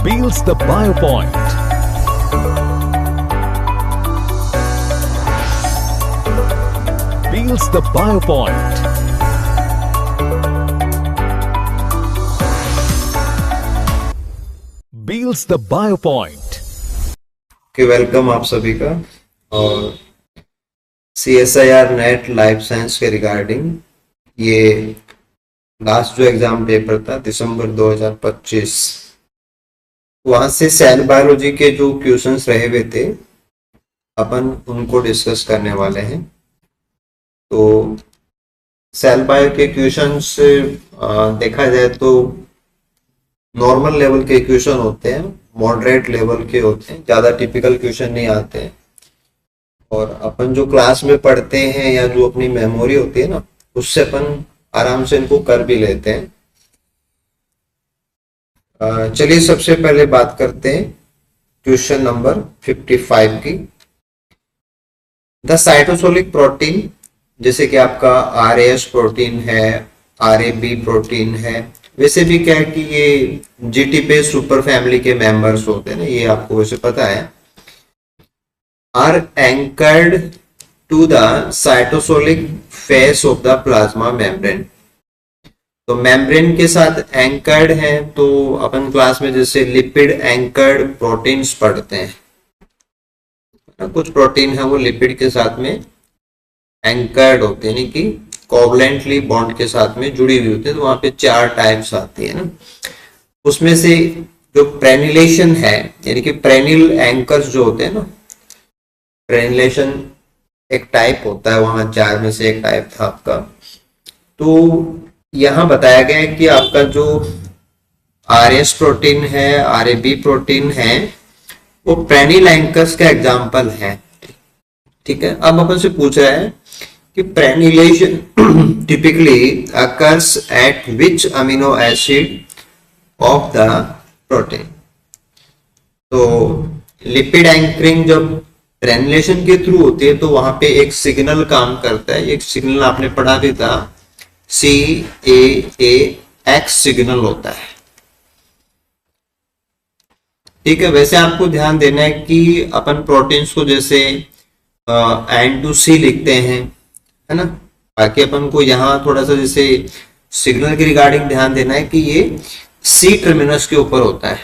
Beals the BioPoint. Beals the BioPoint. Beals the BioPoint. Welcome आप सभी का। और CSIR नेट लाइफ साइंस के रिगार्डिंग ये लास्ट जो एग्जाम पेपर था दिसंबर 2025, वहां से सेल बायोलॉजी के जो क्वेश्चंस रहे हुए थे अपन उनको डिस्कस करने वाले हैं। तो सेल बायो के क्वेश्चंस देखा जाए तो नॉर्मल लेवल के क्वेश्चन होते हैं, मॉडरेट लेवल के होते हैं, ज़्यादा टिपिकल क्वेश्चन नहीं आते हैं। और अपन जो क्लास में पढ़ते हैं या जो अपनी मेमोरी होती है ना, उससे अपन आराम से इनको कर भी लेते हैं। चलिए सबसे पहले बात करते हैं क्वेश्चन नंबर 55 की। द साइटोसोलिक प्रोटीन, जैसे कि आपका RAS प्रोटीन है, RAB प्रोटीन है, वैसे भी क्या है कि ये GTP सुपर फैमिली के मेंबर्स होते हैं ना, ये आपको वैसे पता है, are anchored to the cytosolic face of the plasma membrane. तो मेम्ब्रेन के साथ एंकर्ड है, तो अपन क्लास में जैसे लिपिड एंकर्ड प्रोटीन्स पढ़ते हैं। कुछ प्रोटीन है वो लिपिड के साथ में एंकर्ड होते हैं, यानी कि कोवलेंटली बॉन्ड के साथ में जुड़ी हुई होती है। तो वहां पे 4 टाइप्स आती है ना, उसमें से जो प्रेनिलेशन है, यानी कि प्रेनिल एंकर्स जो होते हैं ना, प्रेनिलेशन एक टाइप होता है, वहां 4 में से एक टाइप था आपका। तो यहां बताया गया है कि आपका जो RS प्रोटीन है, RAB प्रोटीन है, वो प्रेनिल एंकर्स का एग्जाम्पल है। ठीक है, अब अपन से पूछ रहा है कि प्रेनिलेशन typically occurs at which amino acid of the protein। तो लिपिड एंकरिंग जब प्रेनिलेशन के थ्रू होती है तो वहां पे एक सिग्नल काम करता है। एक सिग्नल आपने पढ़ा भी था, CAAX सिग्नल होता है। ठीक है, वैसे आपको ध्यान देना है कि अपन प्रोटीन्स को जैसे N2C लिखते हैं, है ना। बाकी अपन को यहाँ थोड़ा सा जैसे सिग्नल के रिगार्डिंग ध्यान देना है कि ये C टर्मिनस के ऊपर होता है।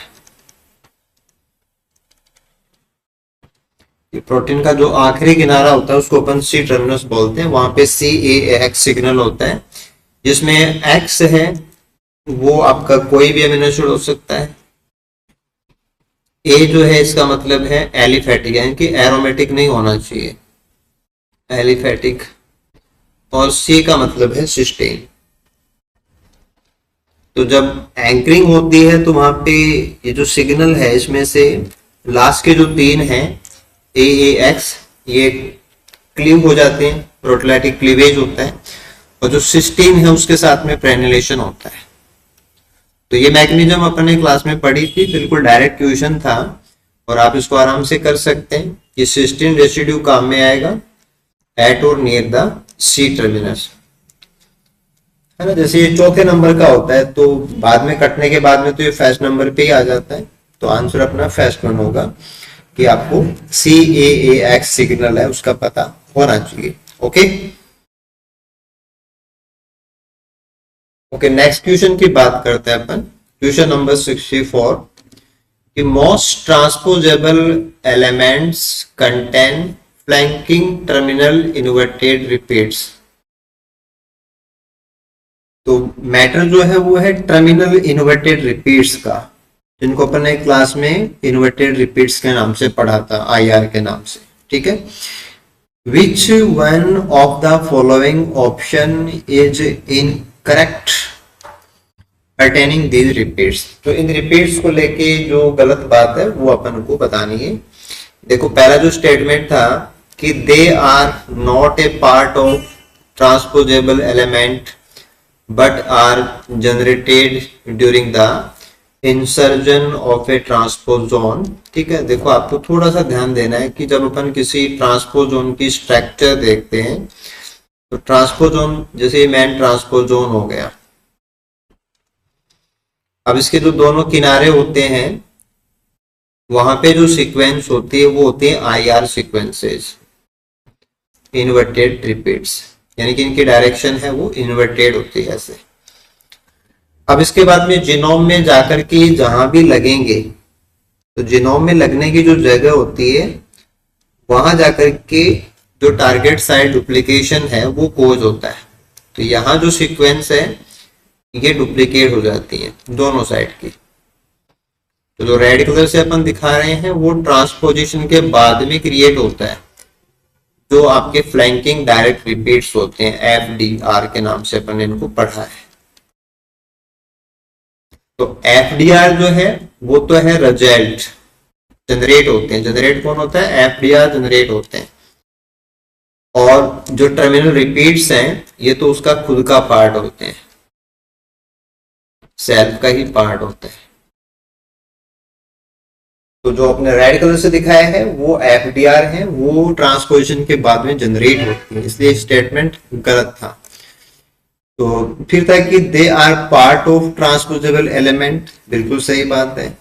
ये प्रोटीन का जो आखिरी किनारा होता है उसको अपन C टर्मिनस बोलते हैं। वहां पे CAAX सिग्नल होता है, जिसमें X है वो आपका कोई भी अमीनो एसिड हो सकता है। A जो है इसका मतलब है एलिफेटिक, यानी कि एरोमेटिक नहीं होना चाहिए, एलिफेटिक। और C का मतलब है सिस्टेन। तो जब एंकरिंग होती है तो वहां पे ये जो सिग्नल है इसमें से लास्ट के जो 3 हैं AAX, ये क्लीव हो जाते हैं, प्रोटीलाइटिक क्लीवेज होता है। और जो सिस्टीन है उसके साथ में प्रेनिलेशन होता है। तो ये मैकेनिज्म अपन ने क्लास में पढ़ी थी, बिल्कुल डायरेक्ट क्वेश्चन था और आप इसको आराम से कर सकते हैं। ये सिस्टीन रेसिड्यू काम में आएगा एट और नियर द C टर्मिनस, है ना। जैसे ये चौथे नंबर का होता है तो बाद में कटने के बाद में तो ये फर्स्ट नंबर पे ही आ जाता है। तो आंसर अपना फर्स्ट वन होगा कि आपको CAAX सिग्नल है उसका पता होना चाहिए। ओके ओके, नेक्स्ट क्वेश्चन की बात करते हैं अपन। क्वेश्चन नंबर 64 कि most transposable elements contain flanking terminal inverted repeats. तो मैटर जो है वो है टर्मिनल इन्वर्टेड रिपीट्स का, जिनको अपन ने क्लास में इन्वर्टेड रिपीट्स के नाम से पढ़ा था, IR के नाम से। ठीक है, which one of the following option is incorrect pertaining these repeats। तो इन रिपीट्स को लेके जो गलत बात है वो अपन को बतानी है। देखो पहला जो स्टेटमेंट था कि they are not a part of transposable element but are generated during the insertion of a transposon. ठीक है, देखो आपको थोड़ा सा ध्यान देना है कि जब अपन किसी ट्रांसपोजोन की स्ट्रक्चर देखते हैं तो ट्रांसपोजोन, जैसे मेन ट्रांसपोजोन हो गया, अब इसके जो दोनों किनारे होते हैं वहां पे जो सीक्वेंस होती है वो होती है IR सीक्वेंसेस, इन्वर्टेड रिपीट्स, यानी कि इनकी डायरेक्शन है वो इन्वर्टेड होती है ऐसे। अब इसके बाद में जीनोम में जाकर के जहां भी लगेंगे, तो जीनोम में लगने की जो जगह होती है वहां जाकर के जो टारगेट साइट डुप्लीकेशन है वो कोज होता है। तो यहाँ जो सीक्वेंस है ये डुप्लीकेट हो जाती है दोनों साइड की। तो जो रेड कलर से अपन दिखा रहे हैं वो ट्रांसपोजिशन के बाद में क्रिएट होता है, जो आपके फ्लैंकिंग डायरेक्ट रिपीट्स होते हैं, FDR के नाम से अपन इनको पढ़ा है। तो FDR जो है वो तो है रिजल्ट, जनरेट होते हैं। जनरेट कौन होता है? FDR जनरेट होते हैं। और जो टर्मिनल रिपीट्स हैं ये तो उसका खुद का पार्ट होते हैं, सेल्फ का ही पार्ट होता है। तो जो अपने रेड कलर से दिखाया है वो FDR है, वो ट्रांसपोजिशन के बाद में जनरेट होती है, इसलिए स्टेटमेंट गलत था। तो फिर था कि they are part of transposable element, बिल्कुल सही बात है।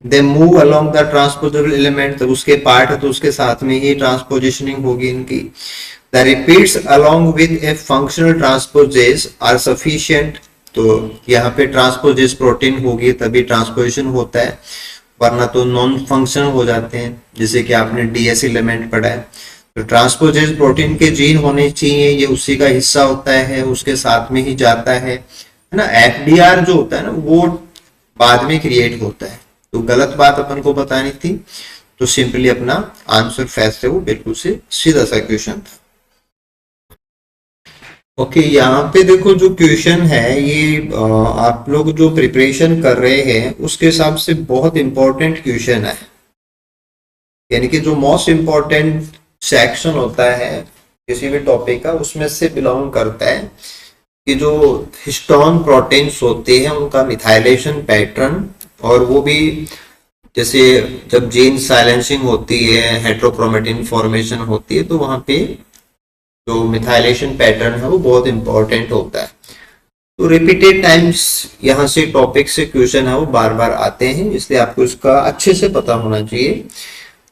They move along the transposable element, तो उसके पार्ट है तो उसके साथ में ही ट्रांसपोजिशनिंग होगी इनकी। The repeats along with a functional transposase are sufficient, तो यहाँ पे ट्रांसपोजेस प्रोटीन होगी तभी ट्रांसपोजिशन होता है, वरना तो नॉन फंक्शनल हो जाते हैं, जैसे कि आपने DS एलिमेंट पढ़ा है। तो ट्रांसपोजेस प्रोटीन के जीन होने चाहिए, ये उसी का हिस्सा होता है, उसके साथ में ही जाता है ना। FDR जो होता है ना वो बाद में क्रिएट होता है। तो गलत बात अपन को बतानी थी, तो सिंपली अपना आंसर फैस्ट है वो बिल्कुल से सीधा सा क्वेश्चन था। ओके, यहाँ पे देखो जो क्वेश्चन है ये आप लोग जो प्रिपरेशन कर रहे हैं उसके हिसाब से बहुत इंपॉर्टेंट क्वेश्चन है, यानी कि जो मोस्ट इम्पोर्टेंट सेक्शन होता है किसी भी टॉपिक का उसमें से बिलोंग करता है कि जो हिस्टोन प्रोटीन्स होते हैं उनका मिथाइलेशन पैटर्न, और वो भी जैसे जब जीन साइलेंसिंग होती है, हेट्रोक्रोमेटिन फॉर्मेशन होती है, तो वहां पे जो मिथाइलेशन पैटर्न है वो बहुत इंपॉर्टेंट होता है। तो रिपीटेड टाइम्स यहाँ से टॉपिक से क्वेश्चन है वो बार बार आते हैं, इसलिए आपको इसका अच्छे से पता होना चाहिए।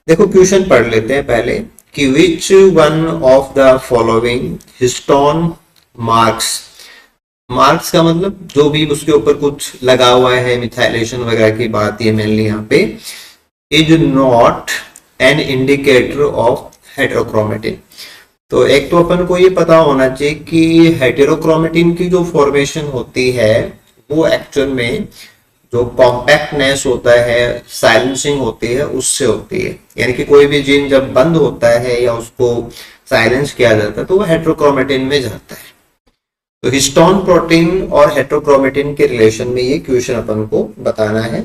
देखो क्वेश्चन पढ़ लेते हैं पहले कि which one of the following histone marks, marks का मतलब जो भी उसके ऊपर कुछ लगा हुआ है, मिथाइलेशन वगैरह की बात है मेनली यहाँ पे, is not an indicator of heterochromatin. तो एक तो अपन को ये पता होना चाहिए कि हेटेरोक्रोमेटिन की जो फॉर्मेशन होती है वो एक्चुअल में जो कॉम्पैक्टनेस होता है, साइलेंसिंग होती है, उससे होती है। यानी कि कोई भी जीन जब बंद होता है या उसको साइलेंस किया जाता है तो वो हेटेरोक्रोमेटिन में जाता है। तो हिस्टोन प्रोटीन और हेटेरोक्रोमेटिन के रिलेशन में ये क्वेश्चन अपन को बताना है।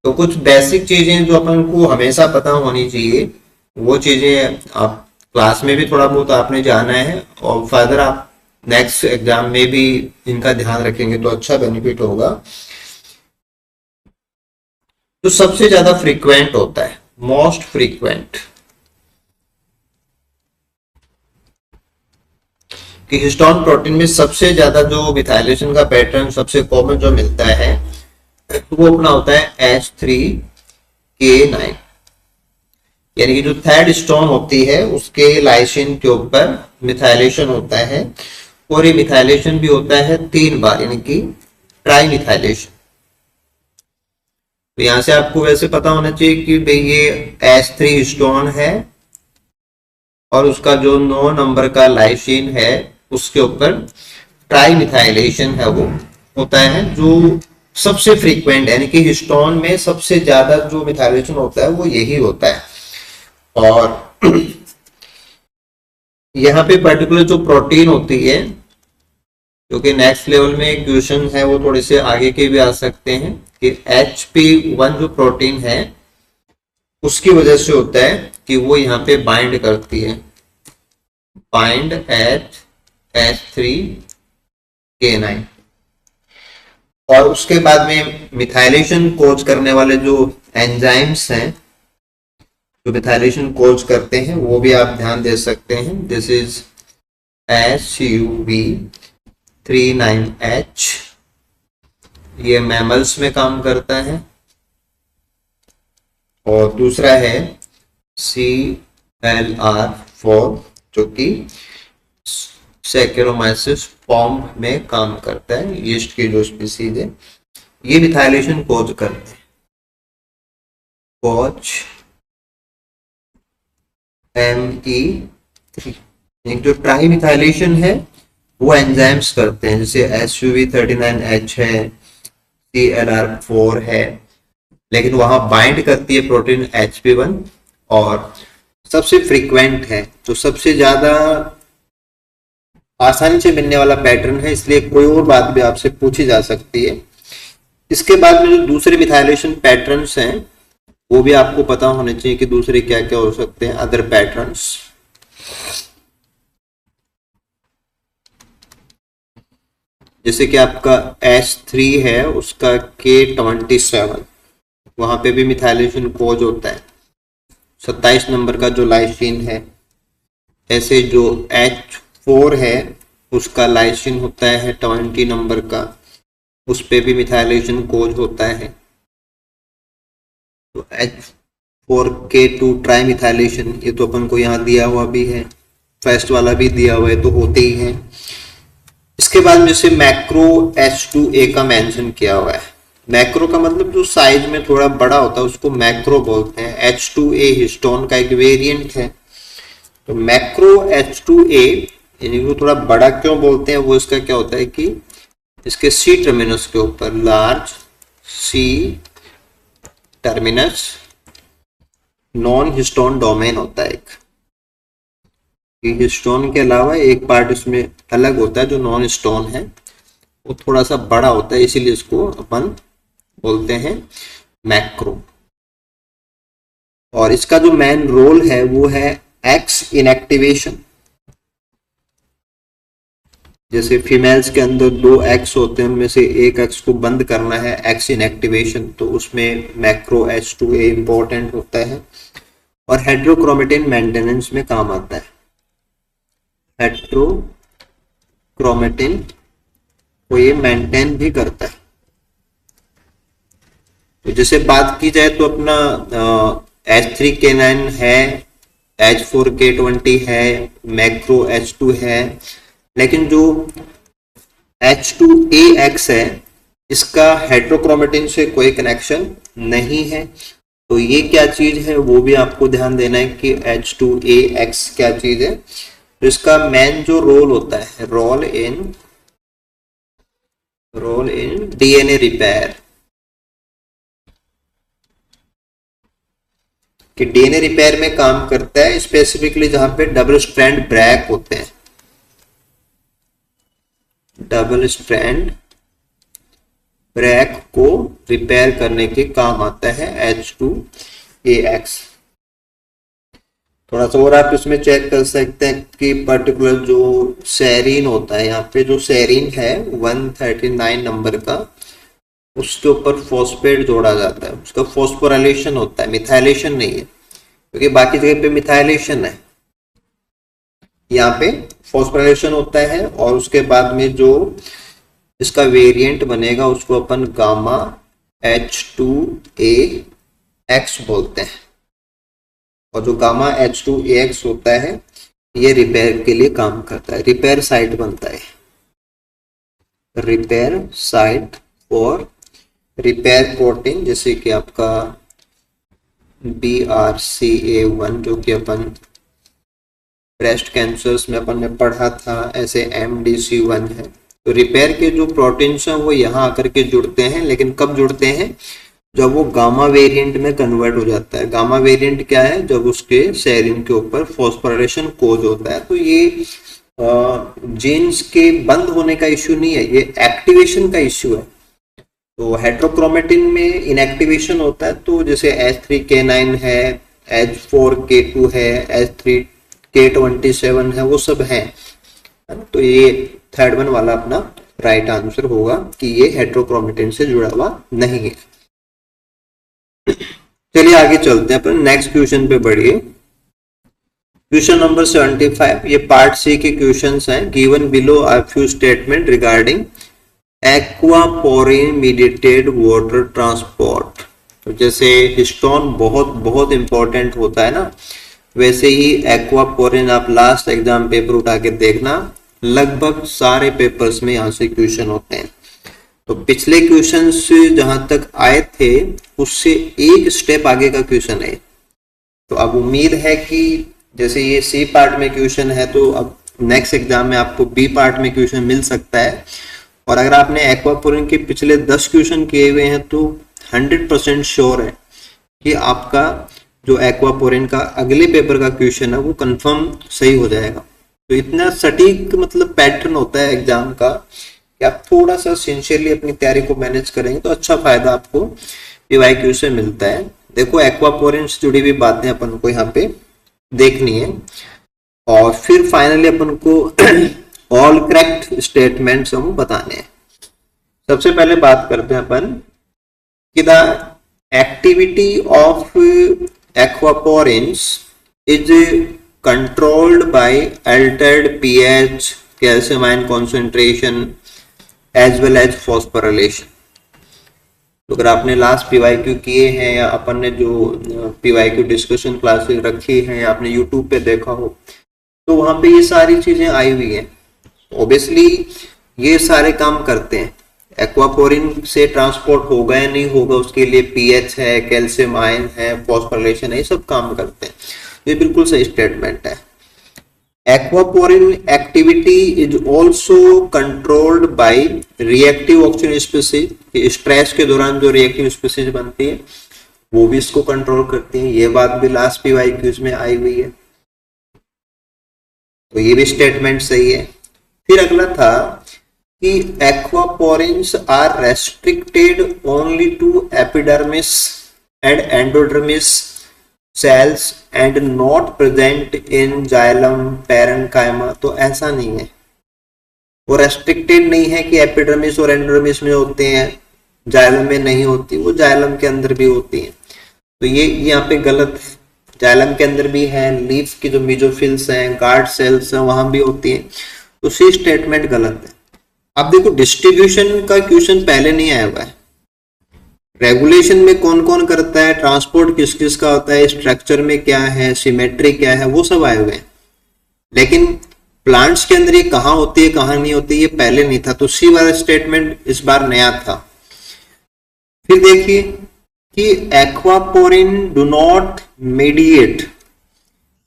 तो कुछ बेसिक चीजें जो अपन को हमेशा पता होनी चाहिए, वो चीजें आप क्लास में भी थोड़ा बहुत आपने जाना है, और फर्दर आप नेक्स्ट एग्जाम में भी इनका ध्यान रखेंगे तो अच्छा बेनिफिट होगा। तो सबसे ज्यादा फ्रीक्वेंट होता है, मोस्ट फ्रीक्वेंट, कि हिस्टोन प्रोटीन में सबसे ज्यादा जो मिथाइलेशन का पैटर्न सबसे कॉमन जो मिलता है वो अपना होता है H3K9, यानी कि जो थर्ड हिस्टोन होती है उसके लाइसिन के ऊपर मिथाइलेशन होता है, और ये मिथाइलेशन भी होता है 3 बार, यानी कि ट्राई मिथाइलेशन। तो यहां से आपको वैसे पता होना चाहिए कि भाई ये H3 हिस्टोन है और उसका जो 9 नंबर का लाइसिन है उसके ऊपर ट्राई मिथाइलेशन है वो होता है, जो सबसे फ्रीक्वेंट, यानी कि हिस्टोन में सबसे ज्यादा जो मिथाइलेशन होता है वो यही होता है। और यहाँ पे पर्टिकुलर जो प्रोटीन होती है, क्योंकि नेक्स्ट लेवल में क्वेश्चन है वो थोड़े से आगे के भी आ सकते हैं, कि HP1 जो प्रोटीन है उसकी वजह से होता है कि वो यहाँ पे बाइंड करती है, बाइंड एट H3K9, और उसके बाद में मिथाइलेशन कोज करने वाले जो एंजाइम्स हैं जो मिथाइलेशन कोज करते हैं वो भी आप ध्यान दे सकते हैं। दिस इज SUV39H, ये मैमल्स में काम करता है, और दूसरा है CLR4 जो कि सैकेरोमाइसिस फॉर्म में काम करता है, यीस्ट की जो स्पीसीज है ये मिथाइलेशन कोज करते हैं, कोज Me3। एक जो ट्राई मिथाइलेशन है वो एंजाइम्स करते हैं, जैसे SUV39H है, CLR4 है, लेकिन वहां बाइंड करती है प्रोटीन HP1 और सबसे फ्रीक्वेंट है, तो सबसे ज्यादा आसानी से मिलने वाला पैटर्न है, इसलिए कोई और बात भी आपसे पूछी जा सकती है। इसके बाद में जो दूसरे मिथाइलेशन पैटर्न्स हैं वो भी आपको पता होने चाहिए कि दूसरे क्या क्या हो सकते हैं अदर पैटर्न्स। जैसे कि आपका H3 है उसका K27, वहां पे भी मिथाइलेशन कोज होता है, 27 नंबर का जो लाइसिन है। ऐसे जो H4 है उसका लाइसिन होता है 20 नंबर का, उस पे भी मिथाइलेशन कोज होता है। तो H4K2 ट्राई मिथाइलेशन, ये तो अपन को यहाँ दिया हुआ भी है, फर्स्ट वाला भी दिया हुआ है, तो होते ही हैं। इसके बाद जैसे मैक्रो H2A का मेंशन किया हुआ है, मैक्रो का मतलब जो साइज में थोड़ा बड़ा होता है उसको मैक्रो बोलते हैं। H2A हिस्टोन का एक वेरिएंट है, तो मैक्रो H2A यानी वो थोड़ा बड़ा क्यों बोलते हैं, वो इसका क्या होता है कि इसके C टर्मिनस के ऊपर large C terminus non histone domain होता है एक, हिस्टोन के अलावा एक पार्ट इसमें अलग होता है जो नॉन हिस्टोन है, वो थोड़ा सा बड़ा होता है, इसीलिए इसको अपन बोलते हैं मैक्रो। और इसका जो मेन रोल है वो है एक्स इनएक्टिवेशन। जैसे फीमेल्स के अंदर 2 एक्स होते हैं, उनमें से एक एक्स को बंद करना है, एक्स इनएक्टिवेशन, तो उसमें मैक्रो H2A इंपॉर्टेंट होता है। और हेट्रोक्रोमेटिन मेंटेनेंस में काम आता है, हेट्रोक्रोमेटिन को ये मेंटेन भी करता है। तो जैसे बात की जाए तो अपना H3K9 है, H4K20 है, मैक्रो H2 है, लेकिन जो H2AX है इसका हेट्रोक्रोमेटिन से कोई कनेक्शन नहीं है। तो ये क्या चीज है वो भी आपको ध्यान देना है कि H2AX क्या चीज है। तो इसका मेन जो रोल होता है, रोल इन DNA रिपेयर, कि DNA रिपेयर में काम करता है, स्पेसिफिकली जहां पे डबल स्ट्रैंड ब्रेक होते हैं, डबल स्ट्रैंड ब्रेक को रिपेयर करने के काम आता है H2AX। थोड़ा सा और आप इसमें चेक कर सकते हैं कि पर्टिकुलर जो सेरीन होता है, यहाँ पे जो सेरीन है 139 नंबर का, उसके ऊपर फॉस्फेट जोड़ा जाता है, उसका फॉस्फोराइलेशन होता है, मिथाइलेशन नहीं है, क्योंकि बाकी जगह पे मिथाइलेशन है, यहाँ पे फॉस्फोराइलेशन होता है। और उसके बाद में जो इसका वेरिएंट बनेगा उसको अपन गामा H2AX बोलते हैं। और जो गामा H2AX होता है ये रिपेयर के लिए काम करता है, रिपेयर साइट बनता है, रिपेयर साइट और रिपेयर प्रोटीन, जैसे कि आपका BRCA1 जो कि अपन ब्रेस्ट कैंसर्स में अपन ने पढ़ा था, ऐसे MDC1 है। तो रिपेयर के जो प्रोटीन्स हैं वो यहाँ आकर के जुड़ते हैं, लेकिन कब जुड़ते हैं, जब वो गामा वेरिएंट में कन्वर्ट हो जाता है। गामा वेरिएंट क्या है, जब उसके सेरीन के ऊपर फॉस्फोराइलेशन कोज होता है। तो ये जीन्स के बंद होने का इश्यू नहीं है, ये एक्टिवेशन का इश्यू है। तो हेट्रोक्रोमेटिन में इनएक्टिवेशन होता है, तो जैसे H3K9 है, H4K2 है, H3K27 है, वो सब है। तो ये थर्ड वन वाला अपना राइट आंसर होगा कि ये हेट्रोक्रोमेटिन से जुड़ा हुआ नहीं है। चलिए आगे चलते हैं, अपन नेक्स्ट क्वेश्चन पे बढ़िए। क्वेश्चन नंबर 75, ये पार्ट सी के क्वेश्चंस हैं। Given below are few statement regarding aquaporin mediated water transport. तो जैसे हिस्टोन बहुत बहुत इंपॉर्टेंट होता है ना, वैसे ही एक्वापोरिन आप लास्ट एग्जाम पेपर उठा के देखना, लगभग सारे पेपर्स में यहाँ से क्वेश्चन होते हैं। तो पिछले क्वेश्चन से जहां तक आए थे उससे एक स्टेप आगे का क्वेश्चन है। तो अब उम्मीद है कि जैसे ये सी पार्ट में क्वेश्चन है, तो अब नेक्स्ट एग्जाम में आपको बी पार्ट में क्वेश्चन मिल सकता है। और अगर आपने एक्वापोरिन के पिछले 10 क्वेश्चन किए हुए हैं तो 100% श्योर है कि आपका जो एक्वापोरिन का अगले पेपर का क्वेश्चन है वो कंफर्म सही हो जाएगा। तो इतना सटीक मतलब पैटर्न होता है एग्जाम का कि आप थोड़ा सा सिंसियरली अपनी तैयारी को मैनेज करेंगे तो अच्छा फायदा आपको पीवाईक्यू से मिलता है। देखो एक्वापोरिन से जुड़ी हुई बातें अपन को यहाँ पे देखनी है और फिर फाइनली अपन को ऑल करेक्ट स्टेटमेंट्स हम बताने हैं। सबसे पहले बात करते हैं अपन कि the activity of aquaporins is controlled by altered pH, calcium ion concentration as well as phosphorylation. तो अगर आपने लास्ट पीवाईक्यू किए हैं या अपन ने जो पीवाईक्यू डिस्कशन क्लासेस रखी हैं या आपने यूट्यूब पे देखा हो तो वहां पे ये सारी चीजें आई हुई हैं। ऑब्वियसली ये सारे काम करते हैं। एक्वापोरिन से ट्रांसपोर्ट होगा या नहीं होगा उसके लिए पीएच है, कैल्शियम आयन है, फॉस्फोरिलेशन है, ये सब काम करते हैं। ये बिल्कुल सही स्टेटमेंट है। Aquaporin activity is also controlled by reactive oxygen species. Stress के दौरान जो रिएक्टिव स्पीसीज बनती है वो भी इसको कंट्रोल करती है। ये बात भी लास्ट पीवाईक्यूज में आई हुई है, तो ये भी स्टेटमेंट सही है। फिर अगला था कि aquaporins are restricted only to epidermis and endodermis cells and not present in xylem parenchyma। तो ऐसा नहीं है, वो रेस्ट्रिक्टेड नहीं है कि एपिडर्मिस और एंडोडर्मिस में होते हैं, जाइलम में नहीं होती, वो जाइलम के अंदर भी होती है। तो ये यहाँ पे गलत है। जाइलम के अंदर भी है, लीफ की जो मेसोफिल्स हैं, गार्ड सेल्स हैं, वहां भी होती है। तो सी स्टेटमेंट गलत है। अब देखो डिस्ट्रीब्यूशन का क्वेश्चन पहले नहीं आया हुआ है। रेगुलेशन में कौन कौन करता है, ट्रांसपोर्ट किस किस का होता है, स्ट्रक्चर में क्या है, सिमेट्री क्या है, वो सब आए हुए हैं। लेकिन प्लांट्स के अंदर ये कहाँ होती है कहाँ नहीं होती ये पहले नहीं था। तो सी वाला स्टेटमेंट इस बार नया था। फिर देखिए कि aquaporin do not mediate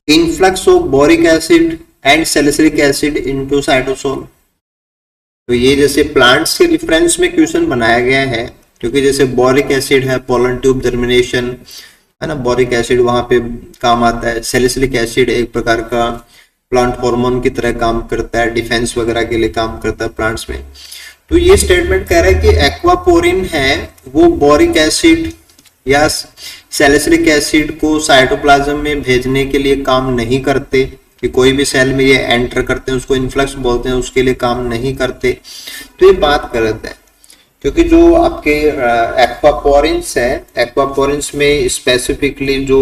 influx of boric acid and salicylic acid into cytosol. तो ये जैसे प्लांट्स के रिफरेंस में क्वेश्चन बनाया गया है, क्योंकि जैसे बोरिक एसिड है, पोलन ट्यूब जर्मिनेशन है ना, बोरिक एसिड वहां पे काम आता है। सैलिसिलिक एसिड एक प्रकार का प्लांट हार्मोन की तरह काम करता है, डिफेंस वगैरह के लिए काम करता है प्लांट्स में। तो ये स्टेटमेंट कह रहा है कि एक्वापोरिन है वो बोरिक एसिड या सैलिसिलिक एसिड को साइटोप्लाज्म में भेजने के लिए काम नहीं करते, कि कोई भी सेल में ये एंटर करते हैं उसको इन्फ्लक्स बोलते हैं, उसके लिए काम नहीं करते। तो ये बात गलत है, क्योंकि जो आपके एक्वापोरिन्स हैं, एक्वापोरिन्स में स्पेसिफिकली जो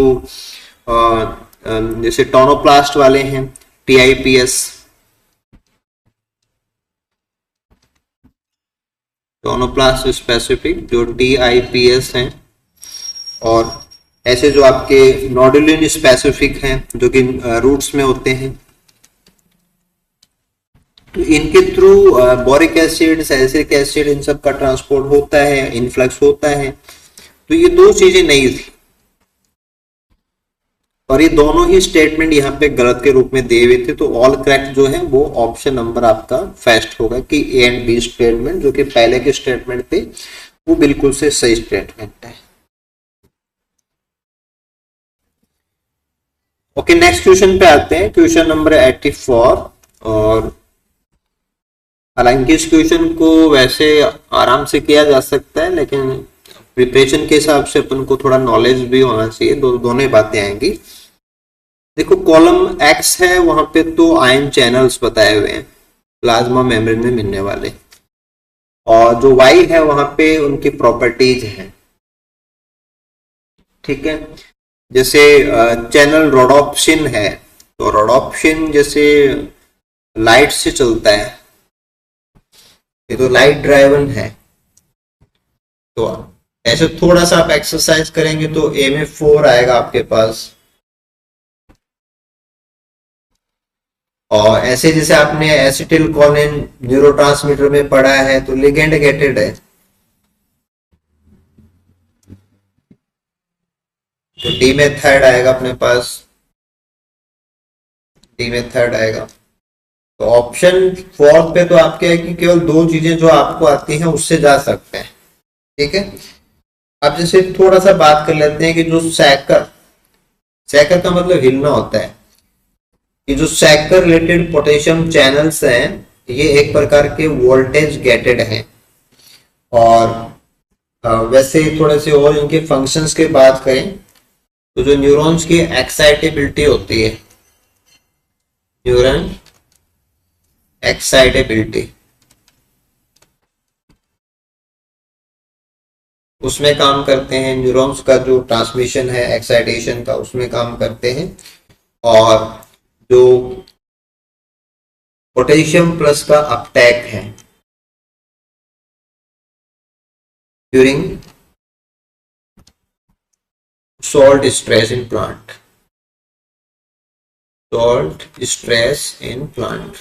जैसे टोनोप्लास्ट वाले हैं, TIPS, टोनोप्लास्ट स्पेसिफिक जो TIPS हैं, और ऐसे जो आपके नोडुलिन स्पेसिफिक हैं जो कि रूट्स में होते हैं। तो इनके through boric acid, salicylic acid, इन सब का ट्रांसपोर्ट होता है, इनफ्लक्स होता है। तो ये दो चीजें नहीं थी, और ये दोनों ही स्टेटमेंट यहाँ पे गलत के रूप में दिए हुए थे। तो ऑल करेक्ट जो है वो ऑप्शन नंबर आपका फर्स्ट होगा कि A एंड B स्टेटमेंट जो कि पहले के स्टेटमेंट थे वो बिल्कुल से सही स्टेटमेंट है। ओके, नेक्स्ट क्वेश्चन पे आते हैं, क्वेश्चन नंबर 84। और हालांकि इस क्वेश्चन को वैसे आराम से किया जा सकता है, लेकिन प्रिपरेशन के हिसाब से अपन को थोड़ा नॉलेज भी होना चाहिए। दोनों ही बातें आएंगी। देखो कॉलम X है, वहां पे तो आयन चैनल्स बताए हुए हैं प्लाज्मा मेम्ब्रेन में मिलने वाले, और जो Y है वहां पे उनकी प्रॉपर्टीज हैं। ठीक है, जैसे चैनल रोडोप्सिन है, तो रोडोप्सिन जैसे लाइट से चलता है, ये तो लाइट ड्राइवन है। तो ऐसे थोड़ा सा आप एक्सरसाइज करेंगे तो ए में 4 आएगा आपके पास। और ऐसे जैसे आपने एसिटिल कोलिन न्यूरोट्रांसमीटर में पढ़ा है तो लिगेंड गेटेड है, तो डी में थर्ड आएगा अपने पास, डी में थर्ड आएगा। तो ऑप्शन फोर्थ पे तो आपके है कि केवल दो चीजें जो आपको आती हैं उससे जा सकते हैं। ठीक है, अब जैसे थोड़ा सा बात कर लेते हैं कि जो सैकर, सैकर का मतलब हिलना होता है, ये जो सैकर रिलेटेड पोटेशियम चैनल्स हैं ये एक प्रकार के वोल्टेज गेटेड हैं। और वैसे थोड़े से और इनके फंक्शंस की बात करें तो जो न्यूरॉन्स की एक्साइटेबिलिटी होती है, न्यूरॉन एक्साइटेबिलिटी, उसमें काम करते हैं। न्यूरॉन्स का जो ट्रांसमिशन है एक्साइटेशन का उसमें काम करते हैं। और जो पोटेशियम प्लस का अपटैक है during salt stress in plant, salt stress in plant.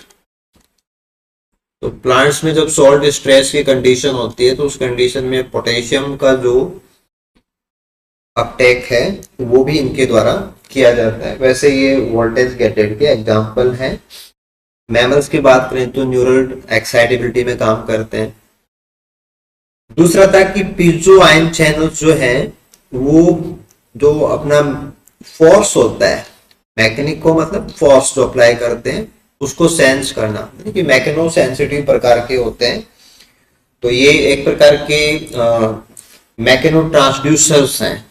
तो प्लांट्स में जब सॉल्ट स्ट्रेस की कंडीशन होती है तो उस कंडीशन में पोटेशियम का जो अपटेक है वो भी इनके द्वारा किया जाता है। वैसे ये वोल्टेज गेटेड के एग्जांपल हैं। मैमल्स की बात करें तो न्यूरल एक्साइटेबिलिटी में काम करते हैं। दूसरा था कि पीजो आयन चैनल्स जो है वो जो अपना फोर्स होता है, मैकेनिक को मतलब फोर्स जो अप्लाई करते हैं उसको सेंस करना, कि मैकेनो सेंसिटिव प्रकार के होते हैं। तो ये एक प्रकार के मैकेनो ट्रांसड्यूसर्स हैं।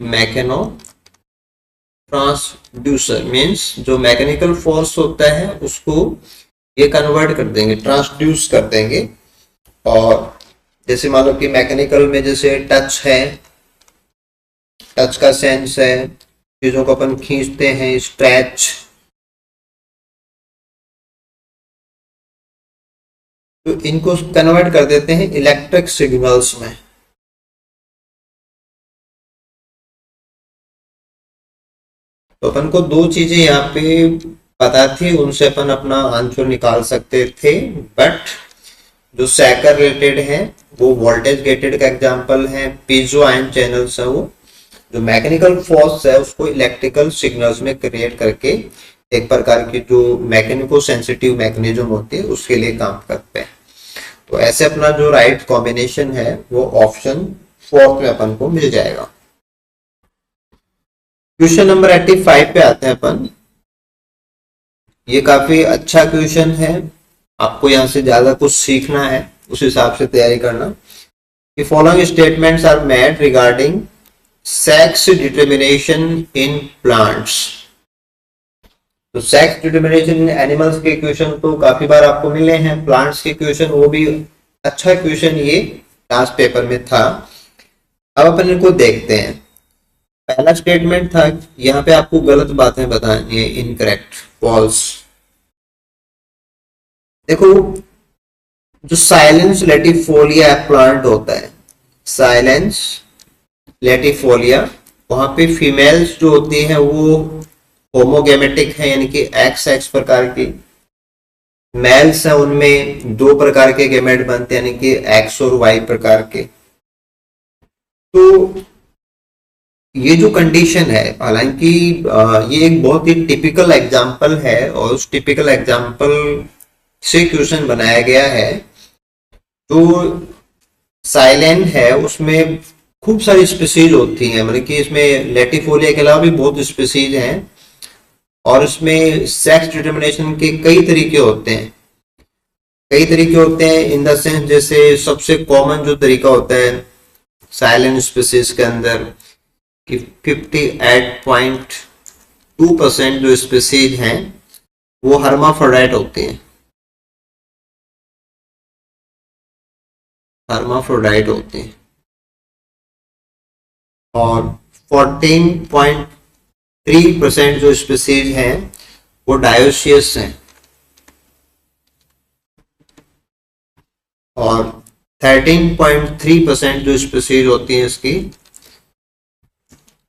मैकेनो ट्रांसड्यूसर मीन्स जो मैकेनिकल फोर्स होता है उसको ये कन्वर्ट कर देंगे, ट्रांसड्यूस कर देंगे। और जैसे मान लो कि मैकेनिकल में जैसे टच है, टच का सेंस है, चीजों को अपन खींचते हैं, स्ट्रेच, तो इनको कन्वर्ट कर देते हैं इलेक्ट्रिक सिग्नल्स में। तो अपन को दो चीजें यहाँ पे पता थी, उनसे अपन अपना आंसर निकाल सकते थे। बट जो सैकर रिलेटेड है वो वोल्टेज गेटेड का एग्जांपल है, पीजो आयन चैनल्स है वो जो मैकेनिकल फोर्स है उसको इलेक्ट्रिकल सिग्नल्स में क्रिएट करके एक प्रकार की जो मैकेनिको सेंसिटिव मैकेनिज्म होती है उसके लिए काम करते हैं। तो ऐसे अपना जो राइट कॉम्बिनेशन है वो ऑप्शन फोर्थ में अपन को मिल जाएगा। क्वेश्चन नंबर 85 पे आते हैं अपन। ये काफी अच्छा क्वेश्चन है, आपको यहाँ से ज्यादा कुछ सीखना है, उस हिसाब से तैयारी करना। कि following statements are made regarding sex determination in plants. तो सेक्स डिटर्मिनेशन इन एनिमल्स के क्वेश्चन तो काफी बार आपको मिले हैं, प्लांट्स के क्वेश्चन वो भी अच्छा क्वेश्चन ये लास्ट पेपर में था। अब अपन इनको देखते हैं। पहला स्टेटमेंट था, यहाँ पे आपको गलत बातें बतानी है, इनकरेक्ट, फॉल्स। देखो जो साइलेंस लेटिफोलिया प्लांट होता है, साइलेंस लेटिफोलिया, वहां पे फीमेल्स जो होती हैं वो होमोगेमेटिक है, यानी कि एक्स एक्स प्रकार की। मेल्स हैं उनमें दो प्रकार के गेमेट बनते हैं, यानी कि एक्स और वाई प्रकार के। तो ये जो कंडीशन है, हालांकि ये एक बहुत ही टिपिकल एग्जांपल है और उस टिपिकल एग्जांपल से क्वेश्चन बनाया गया है। जो साइलेंट है उसमें खूब सारी स्पीसीज होती हैं, मतलब कि इसमें लेटिफोलिया के अलावा भी बहुत स्पीसीज हैं और इसमें सेक्स डिटर्मिनेशन के कई तरीके होते हैं। कई तरीके होते हैं इन द सेंस, जैसे सबसे कॉमन जो तरीका होता है साइलेंट स्पीसीज के अंदर कि 58.2% जो स्पीसीज हैं वो हर्माफ्रोडाइट होती हैं, हर्माफ्रोडाइट होती हैं। और 14.3% जो स्पीसीज हैं वो डायोसियस हैं। और 13.3% जो स्पीसीज होती है इसकी,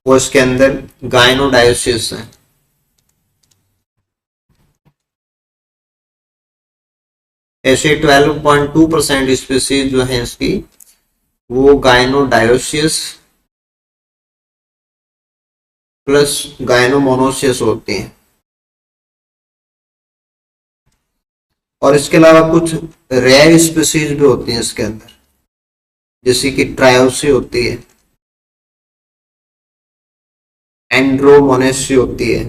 वो इसके अंदर गायनोडायोसिस है। ऐसे 12.2% स्पीसीज जो है इसकी वो गायनोडायोसिस प्लस गायनोमोनोसिस होती हैं। और इसके अलावा कुछ रेयर स्पीसीज भी होती हैं इसके अंदर, जैसे कि ट्रायोसी होती है, एंड्रोमोनेसी होती है,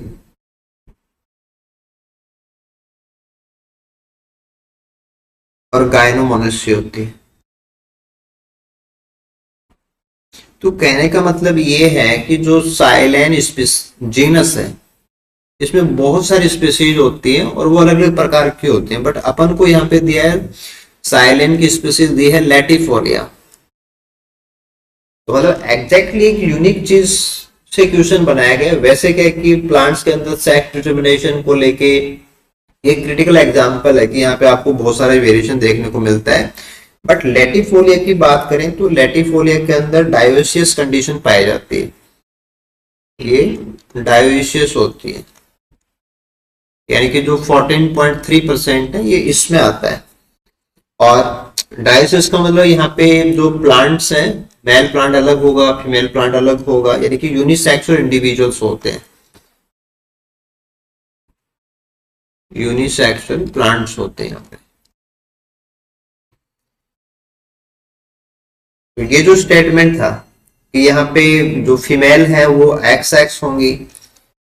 और गायनोमोनेसी होती है। तो कहने का मतलब ये है कि जो साइलेन जीनस है इसमें बहुत सारी स्पीसीज होती है और वो अलग अलग प्रकार की होती हैं, बट अपन को यहाँ पे दिया है साइलेन की स्पीसीज दी है लैटिफोलिया। तो मतलब एग्जैक्टली एक यूनिक चीज से क्वेश्चन बनाया गया। वैसे क्या है कि प्लांट्स के अंदर सेक्स डिटर्मिनेशन को लेके एक क्रिटिकल एग्जांपल है कि यहाँ पे आपको बहुत सारे वेरिएशन देखने को मिलता है, बट लैटिफोलिया की बात करें तो लैटिफोलिया के अंदर डायोसियस कंडीशन पाई जाती है, ये डायोसियस होती है, यानी कि जो 14.3% है ये इसमें आता है। और डायोसिस का मतलब यहाँ पे जो प्लांट्स हैं, मेल प्लांट अलग होगा, फीमेल प्लांट अलग होगा, यानी कि यूनिसेक्सुअल इंडिविजुअल्स होते हैं, यूनिसेक्सुअल प्लांट्स होते हैं यहाँ पे। तो ये जो स्टेटमेंट था कि यहाँ पे जो फीमेल है वो एक्स एक्स होंगी,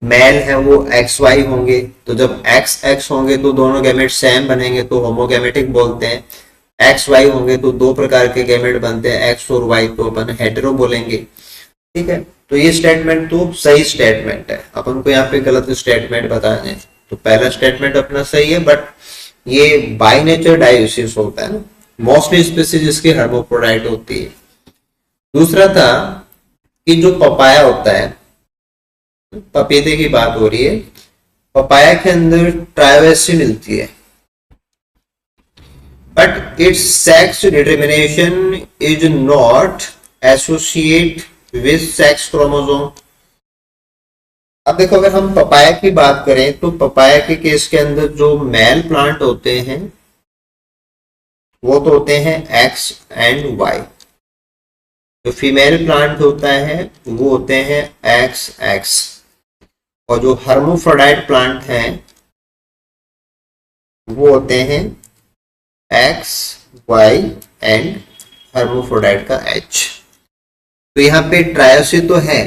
मेल है वो एक्स वाई होंगे, तो जब एक्स एक्स होंगे तो दोनों गैमेट सेम बनेंगे तो होमोगैमेटिक बोलते हैं। एक्स वाई होंगे तो दो प्रकार के गैमेट बनते हैं, एक्स और वाई, तो अपन हेटेरो बोलेंगे। ठीक है, तो ये स्टेटमेंट तो सही स्टेटमेंट है, अपन को यहाँ पे गलत स्टेटमेंट बताने हैं। तो पहला स्टेटमेंट अपना सही है, बट ये बाय नेचर डायोसिस होता है ना, मोस्टली स्पीसीज इसकी हर्मोफ्रोडाइट होती है। दूसरा था कि जो पपाया होता है, पपीते की बात हो रही है, पपाया के अंदर ट्रायोसी मिलती है, but it's sex determination is not associate with sex chromosome. अब देखो, अगर हम पपाया की बात करें तो पपाया के केस के अंदर जो मेल प्लांट होते हैं वो तो होते हैं एक्स एंड वाई, जो फीमेल प्लांट होता है वो होते हैं एक्स एक्स, और जो हर्मोफ्रोडाइट प्लांट हैं वो होते हैं एक्स वाई एंड हर्मोफ्रोडाइट का एच। तो यहाँ पे ट्रायोसी तो है,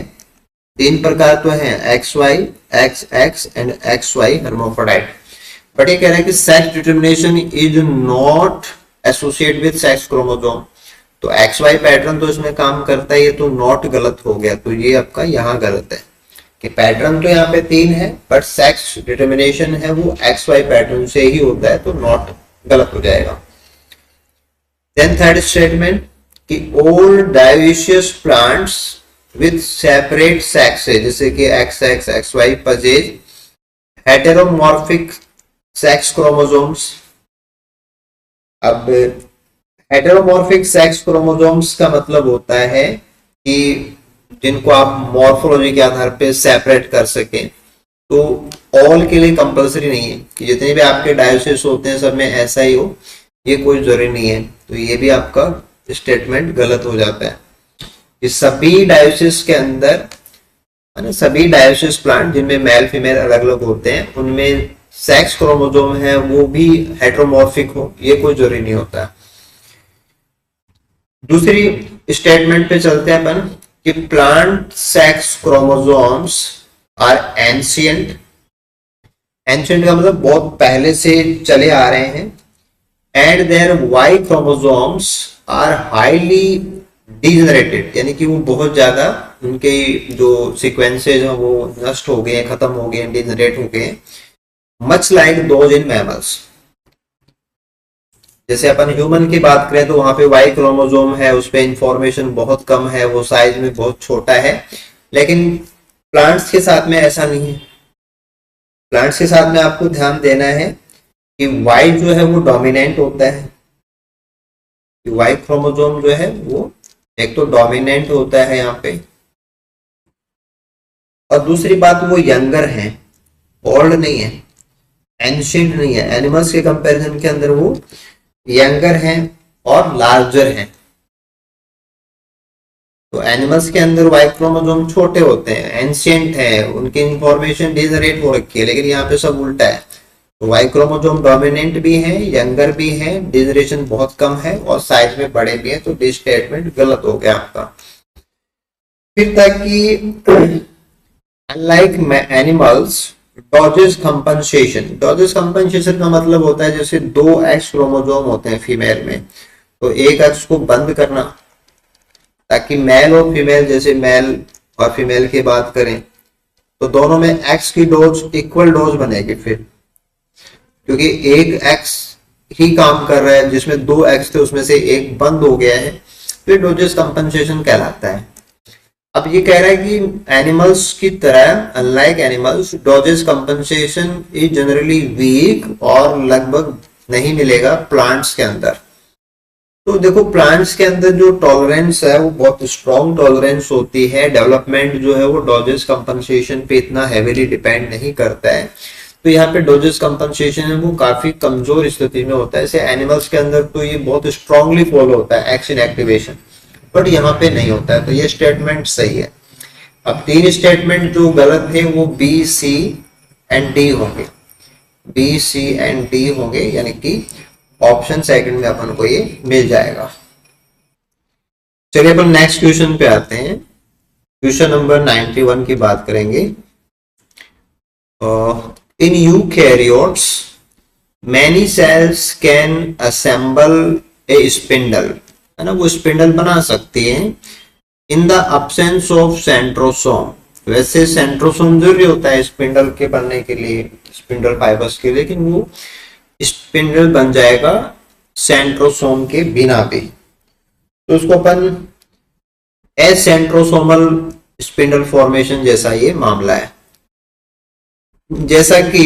तीन प्रकार तो है, X Y, X X and X Y hermaphrodite, but ये कह रहा है कि sex determination is not associate with sex chromosome. तो एक्स वाई पैटर्न तो इसमें काम करता है, ये तो नॉट गलत हो गया, तो ये आपका यहाँ गलत है कि पैटर्न तो यहाँ पे तीन है बट सेक्स डिटर्मिनेशन है वो एक्स वाई पैटर्न से ही होता है, तो नॉट गलत हो जाएगा। देन थर्ड स्टेटमेंट कि all dioecious plants with separate sexes, जैसे कि X X X Y possess heteromorphic sex chromosomes. अब हेटेरोमॉर्फिक सेक्स क्रोमोसोम्स का मतलब होता है कि जिनको आप मॉर्फोलॉजी के आधार पे सेपरेट कर सकें। तो ऑल के लिए कंपलसरी नहीं है कि जितने भी आपके डायोसिस होते हैं सब में ऐसा ही हो, ये कोई जरूरी नहीं है। तो ये भी आपका स्टेटमेंट गलत हो जाता है कि सभी डायोसिस के अंदर, सभी डायोसिस प्लांट जिनमें मेल फीमेल अलग अलग होते हैं उनमें सेक्स क्रोमोसोम है वो भी हेटेरोमॉर्फिक हो, ये कोई जरूरी नहीं होता। दूसरी स्टेटमेंट पे चलते हैं अपन कि plant sex chromosomes are ancient. Ancient का मतलब बहुत पहले से चले आ रहे हैं, and their Y chromosomes are highly degenerated, यानी कि वो बहुत ज्यादा उनके जो सीक्वेंसेज हैं वो नष्ट हो गए, खत्म हो गए, डिजेनरेट हो गए, much like those in mammals. जैसे अपन ह्यूमन की बात करें तो वहां पे वाई क्रोमोसोम है, उस पर इंफॉर्मेशन बहुत कम है, वो साइज में बहुत छोटा है, लेकिन प्लांट्स के साथ में ऐसा नहीं है। प्लांट्स के साथ में आपको ध्यान देना है कि वाई जो है वो डोमिनेंट होता है, वाई क्रोमोसोम जो है वो एक तो डोमिनेंट होता है यहाँ पे, और दूसरी बात वो यंगर है, ओल्ड नहीं है, एंशियंट नहीं है। एनिमल्स के कंपैरिजन के अंदर वो यंगर है और लार्जर है। तो एनिमल्स के अंदर वाई क्रोमोसोम छोटे होते हैं, एंशियंट है, उनकी इंफॉर्मेशन डिजनरेट हो रखी है, लेकिन यहाँ पे सब उल्टा है। तो वाई क्रोमोसोम डोमिनेंट भी है, यंगर भी है, डिजनरेशन बहुत कम है और साइज में बड़े भी है। तो दिस स्टेटमेंट गलत हो गया आपका। फिर तक कि अनलाइक एनिमल्स डॉजेस कंपनसेशन। डॉजेस कंपनसेशन का मतलब होता है जैसे दो एक्स क्रोमोसोम होते हैं फीमेल में, तो एक एक्स को बंद करना ताकि मेल और फीमेल, जैसे मेल और फीमेल की बात करें तो दोनों में एक्स की डोज इक्वल डोज बनेगी। फिर क्योंकि एक एक्स ही काम कर रहा है, जिसमें दो एक्स थे उसमें से एक बंद हो गया है, फिर डोजेस कंपनसेशन कहलाता है। अब ये कह रहा है कि एनिमल्स की तरह unlike animals dosage compensation is generally weak और लगभग नहीं मिलेगा प्लांट्स के अंदर। तो देखो प्लांट्स के अंदर जो टॉलरेंस है वो बहुत स्ट्रॉन्ग टॉलरेंस होती है। डेवलपमेंट जो है वो डोजेस कंपनसेशन पे इतना हैवीली डिपेंड नहीं करता है। तो यहाँ पे डोजेस कंपनसेशन है वो काफी कमजोर स्थिति में होता है। जैसे एनिमल्स के अंदर तो ये बहुत स्ट्रांगली फॉलो होता है एक्शन एक्टिवेशन, बट यहाँ पे नहीं होता है। तो ये स्टेटमेंट सही है। अब तीन स्टेटमेंट जो गलत थे वो बी, सी एंड डी होंगे। बी, सी एंड डी होंगे, यानी कि ऑप्शन सेकंड में अपन को ये मिल जाएगा। चलिए अपन नेक्स्ट क्वेश्चन पे आते हैं। क्वेश्चन नंबर 91 की बात करेंगे। In eukaryotes many cells can assemble A spindle, है ना, वो स्पिंडल बना सकती है in the absence of centrosome. वैसे सेंट्रोसोम जरूरी होता है स्पिंडल के बनने के लिए, स्पिंडल फाइबर्स के लिए, लेकिन वो स्पिंडल बन जाएगा सेंट्रोसोम के बिना भी। तो उसको अपन एसेंट्रोसोमल स्पिंडल फॉर्मेशन जैसा ये मामला है। जैसा कि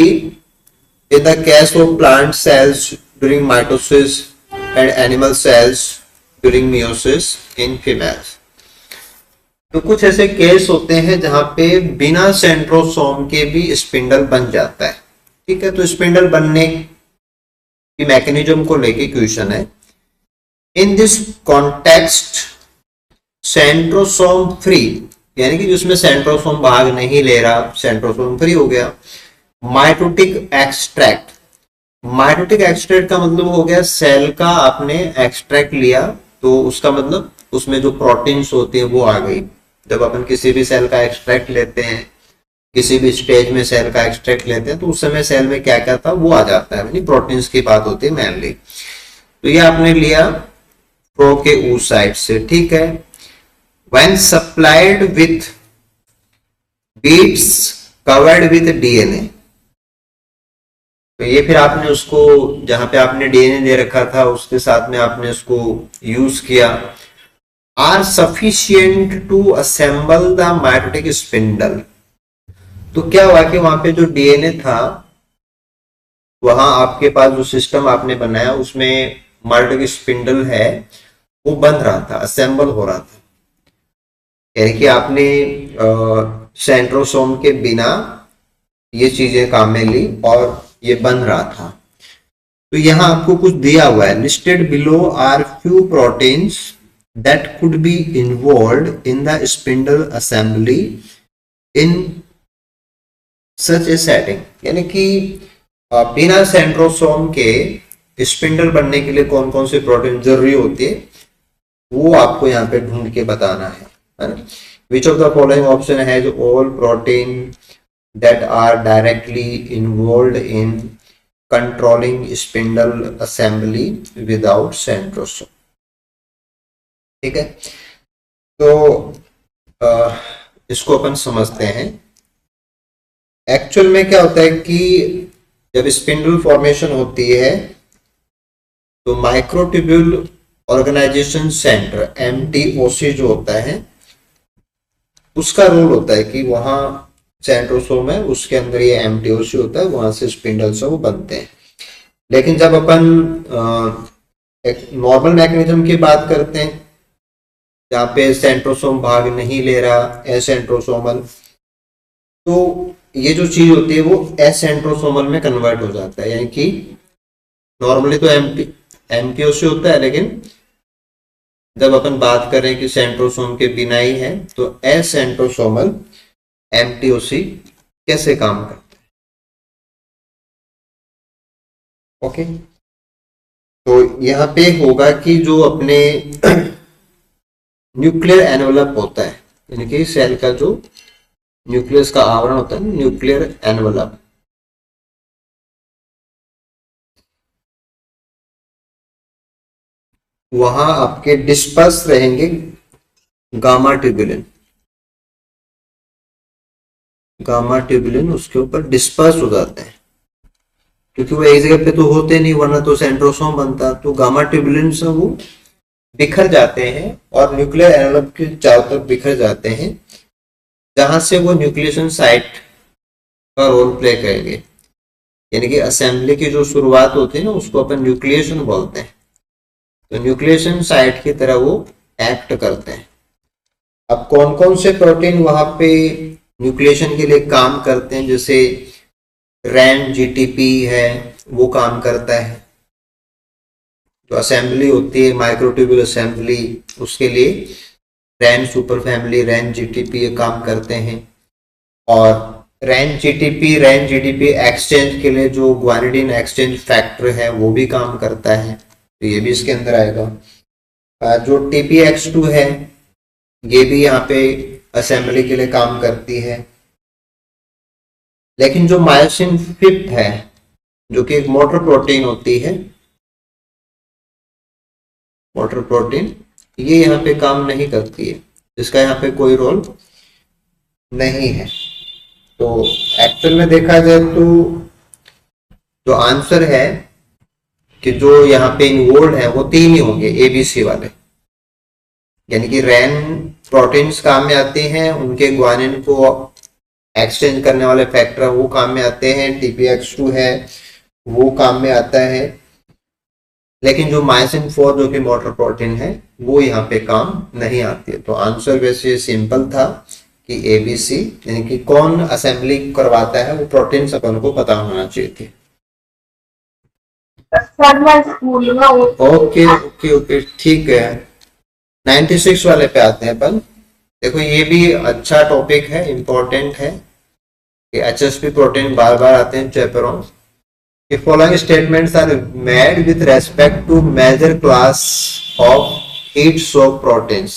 in the case of plant cells during mitosis and animal cells during meiosis in females. तो कुछ ऐसे केस होते हैं जहां पे बिना सेंट्रोसोम के भी स्पिंडल बन जाता है। ठीक है, तो स्पिंडल बनने की मैकेनिज्म को लेके क्वेश्चन है। In this context centrosome free, यानी कि जिसमें सेंट्रोसोम भाग नहीं ले रहा, सेंट्रोसोम फ्री हो गया। माइटोटिक एक्सट्रैक्ट, माइटोटिक एक्सट्रैक्ट का मतलब हो गया सेल का आपने एक्सट्रैक्ट लिया, तो उसका मतलब उसमें जो प्रोटीन्स होती है वो आ गई। जब अपन किसी भी सेल का एक्सट्रैक्ट लेते हैं, किसी भी स्टेज में सेल का एक्सट्रैक्ट लेते हैं, तो उस समय सेल में क्या क्या था वो आ जाता है, यानी प्रोटीन्स की बात होती है मेनली। तो ये आपने लिया प्रो के oocyte से, ठीक है। When supplied with beads covered with DNA, तो ये फिर आपने उसको जहां पे आपने डीएनए दे रखा था उसके साथ में आपने उसको यूज किया। Are sufficient to assemble the mitotic spindle, तो क्या हुआ कि वहां पे जो डीएनए था, वहां आपके पास जो सिस्टम आपने बनाया उसमें माइटोटिक स्पिंडल है वो बन रहा था, असेंबल हो रहा था, यानी कि आपने सेंट्रोसोम के बिना ये चीजें काम में ली और ये बन रहा था। तो यहां आपको कुछ दिया हुआ है, listed below are few proteins that could be involved in the spindle assembly in such a setting, यानी कि बिना सेंट्रोसोम के स्पिंडल बनने के लिए कौन कौन से प्रोटीन जरूरी होती है वो आपको यहाँ पे ढूंढ के बताना है ना। Which of the following option has all protein that are directly involved in controlling spindle assembly without centrosome. ठीक है, तो इसको अपन समझते हैं। एक्चुअल में क्या होता है कि जब स्पिंडल फॉर्मेशन होती है तो माइक्रोट्यूब्यूल ऑर्गेनाइजेशन सेंटर MTOC जो होता है उसका रोल होता है कि वहां सेंट्रोसोम है, उसके अंदर ये MTOC होता है, वहां से स्पिंडल्स वो बनते हैं। लेकिन जब अपन एक नॉर्मल मैकेनिज्म की बात करते हैं जहाँ पे सेंट्रोसोम भाग नहीं ले रहा, एसेंट्रोसोमल, तो ये जो चीज होती है वो एसेंट्रोसोमल में कन्वर्ट हो जाता है, यानी कि नॉर्मली तो एमटीओसी होता है, लेकिन जब अपन बात करें कि सेंट्रोसोम के बिना ही है तो एसेंट्रोसोमल एमटीओसी कैसे काम करता है। ओके, तो यहाँ पे होगा कि जो अपने न्यूक्लियर एनवलप होता है, यानी कि सेल का जो न्यूक्लियस का आवरण होता है, न्यूक्लियर एनवलप, वहां आपके डिस्पर्स रहेंगे गामा ट्यूबुलिन। गामा ट्यूबुलिन उसके ऊपर डिस्पर्स हो जाते हैं, क्योंकि वो एक जगह पे तो होते नहीं, वरना तो सेंट्रोसोम बनता। तो गामा ट्यूबुलिन से वो बिखर जाते हैं और न्यूक्लियर एनवलप के चारों तरफ बिखर जाते हैं, जहां से वो न्यूक्लिएशन साइट का रोल प्ले करेंगे। यानी कि असेंबली की जो शुरुआत होती है ना, उसको अपन न्यूक्लिएशन बोलते हैं। तो न्यूक्लिएशन साइट की तरह वो एक्ट करते हैं। अब कौन कौन से प्रोटीन वहां पे न्यूक्लिएशन के लिए काम करते हैं, जैसे रैन जीटीपी है वो काम करता है। जो असेंबली होती है माइक्रोट्यूब्यूल असेंबली, उसके लिए रैन सुपर फैमिली, रैन जीटीपी ये काम करते हैं। और रैन जीटीपी एक्सचेंज के लिए जो ग्वानिडीन एक्सचेंज फैक्टर है वो भी काम करता है, तो ये भी इसके अंदर आएगा। जो TPX2 है ये भी यहाँ पे असेंबली के लिए काम करती है। लेकिन जो मायोसिन 5 है, जो कि एक मोटर प्रोटीन होती है, मोटर प्रोटीन, ये यहाँ पे काम नहीं करती है, इसका यहाँ पे कोई रोल नहीं है। तो एक्चुअल में देखा जाए तो जो आंसर है कि जो यहाँ पे इन्वॉल्व है वो 3 ही होंगे, ABC वाले। यानी कि रैन प्रोटीन्स काम में आते हैं, उनके ग्वानिन को एक्सचेंज करने वाले फैक्टर वो काम में आते हैं, TPX2 है वो काम में आता है। लेकिन जो मायोसिन 4 जो कि मोटर प्रोटीन है वो यहाँ पे काम नहीं आती है। तो आंसर वैसे सिंपल था कि ABC, यानी कि कौन असेंबली करवाता है वो प्रोटीन अपन को पता होना चाहिए थी। ओके ओके ओके, ठीक है। 96 वाले पे आते हैं अपन। देखो ये भी अच्छा टॉपिक है, इंपॉर्टेंट है कि HSP प्रोटीन बार बार आते हैं चैप्टरों। The following statements are made with respect to major class of heat soak proteins.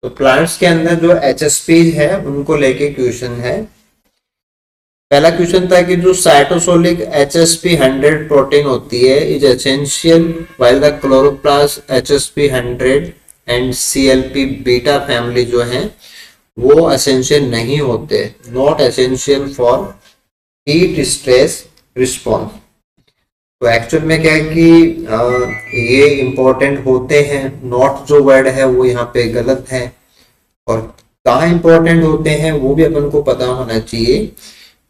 तो प्लांट्स के अंदर जो HSP है उनको लेके क्वेश्चन है। पहला क्वेश्चन था कि जो साइटोसोलिक HSP 100 प्रोटीन होती है is essential while the chloroplast HSP 100 and CLP beta family जो है वो एसेंशियल नहीं होते, not essential for heat stress response. तो एक्चुअल में क्या है कि ये इंपॉर्टेंट होते हैं, नॉट जो वर्ड है वो यहाँ पे गलत है, और कहाँ इंपॉर्टेंट होते हैं वो भी अपन को पता होना चाहिए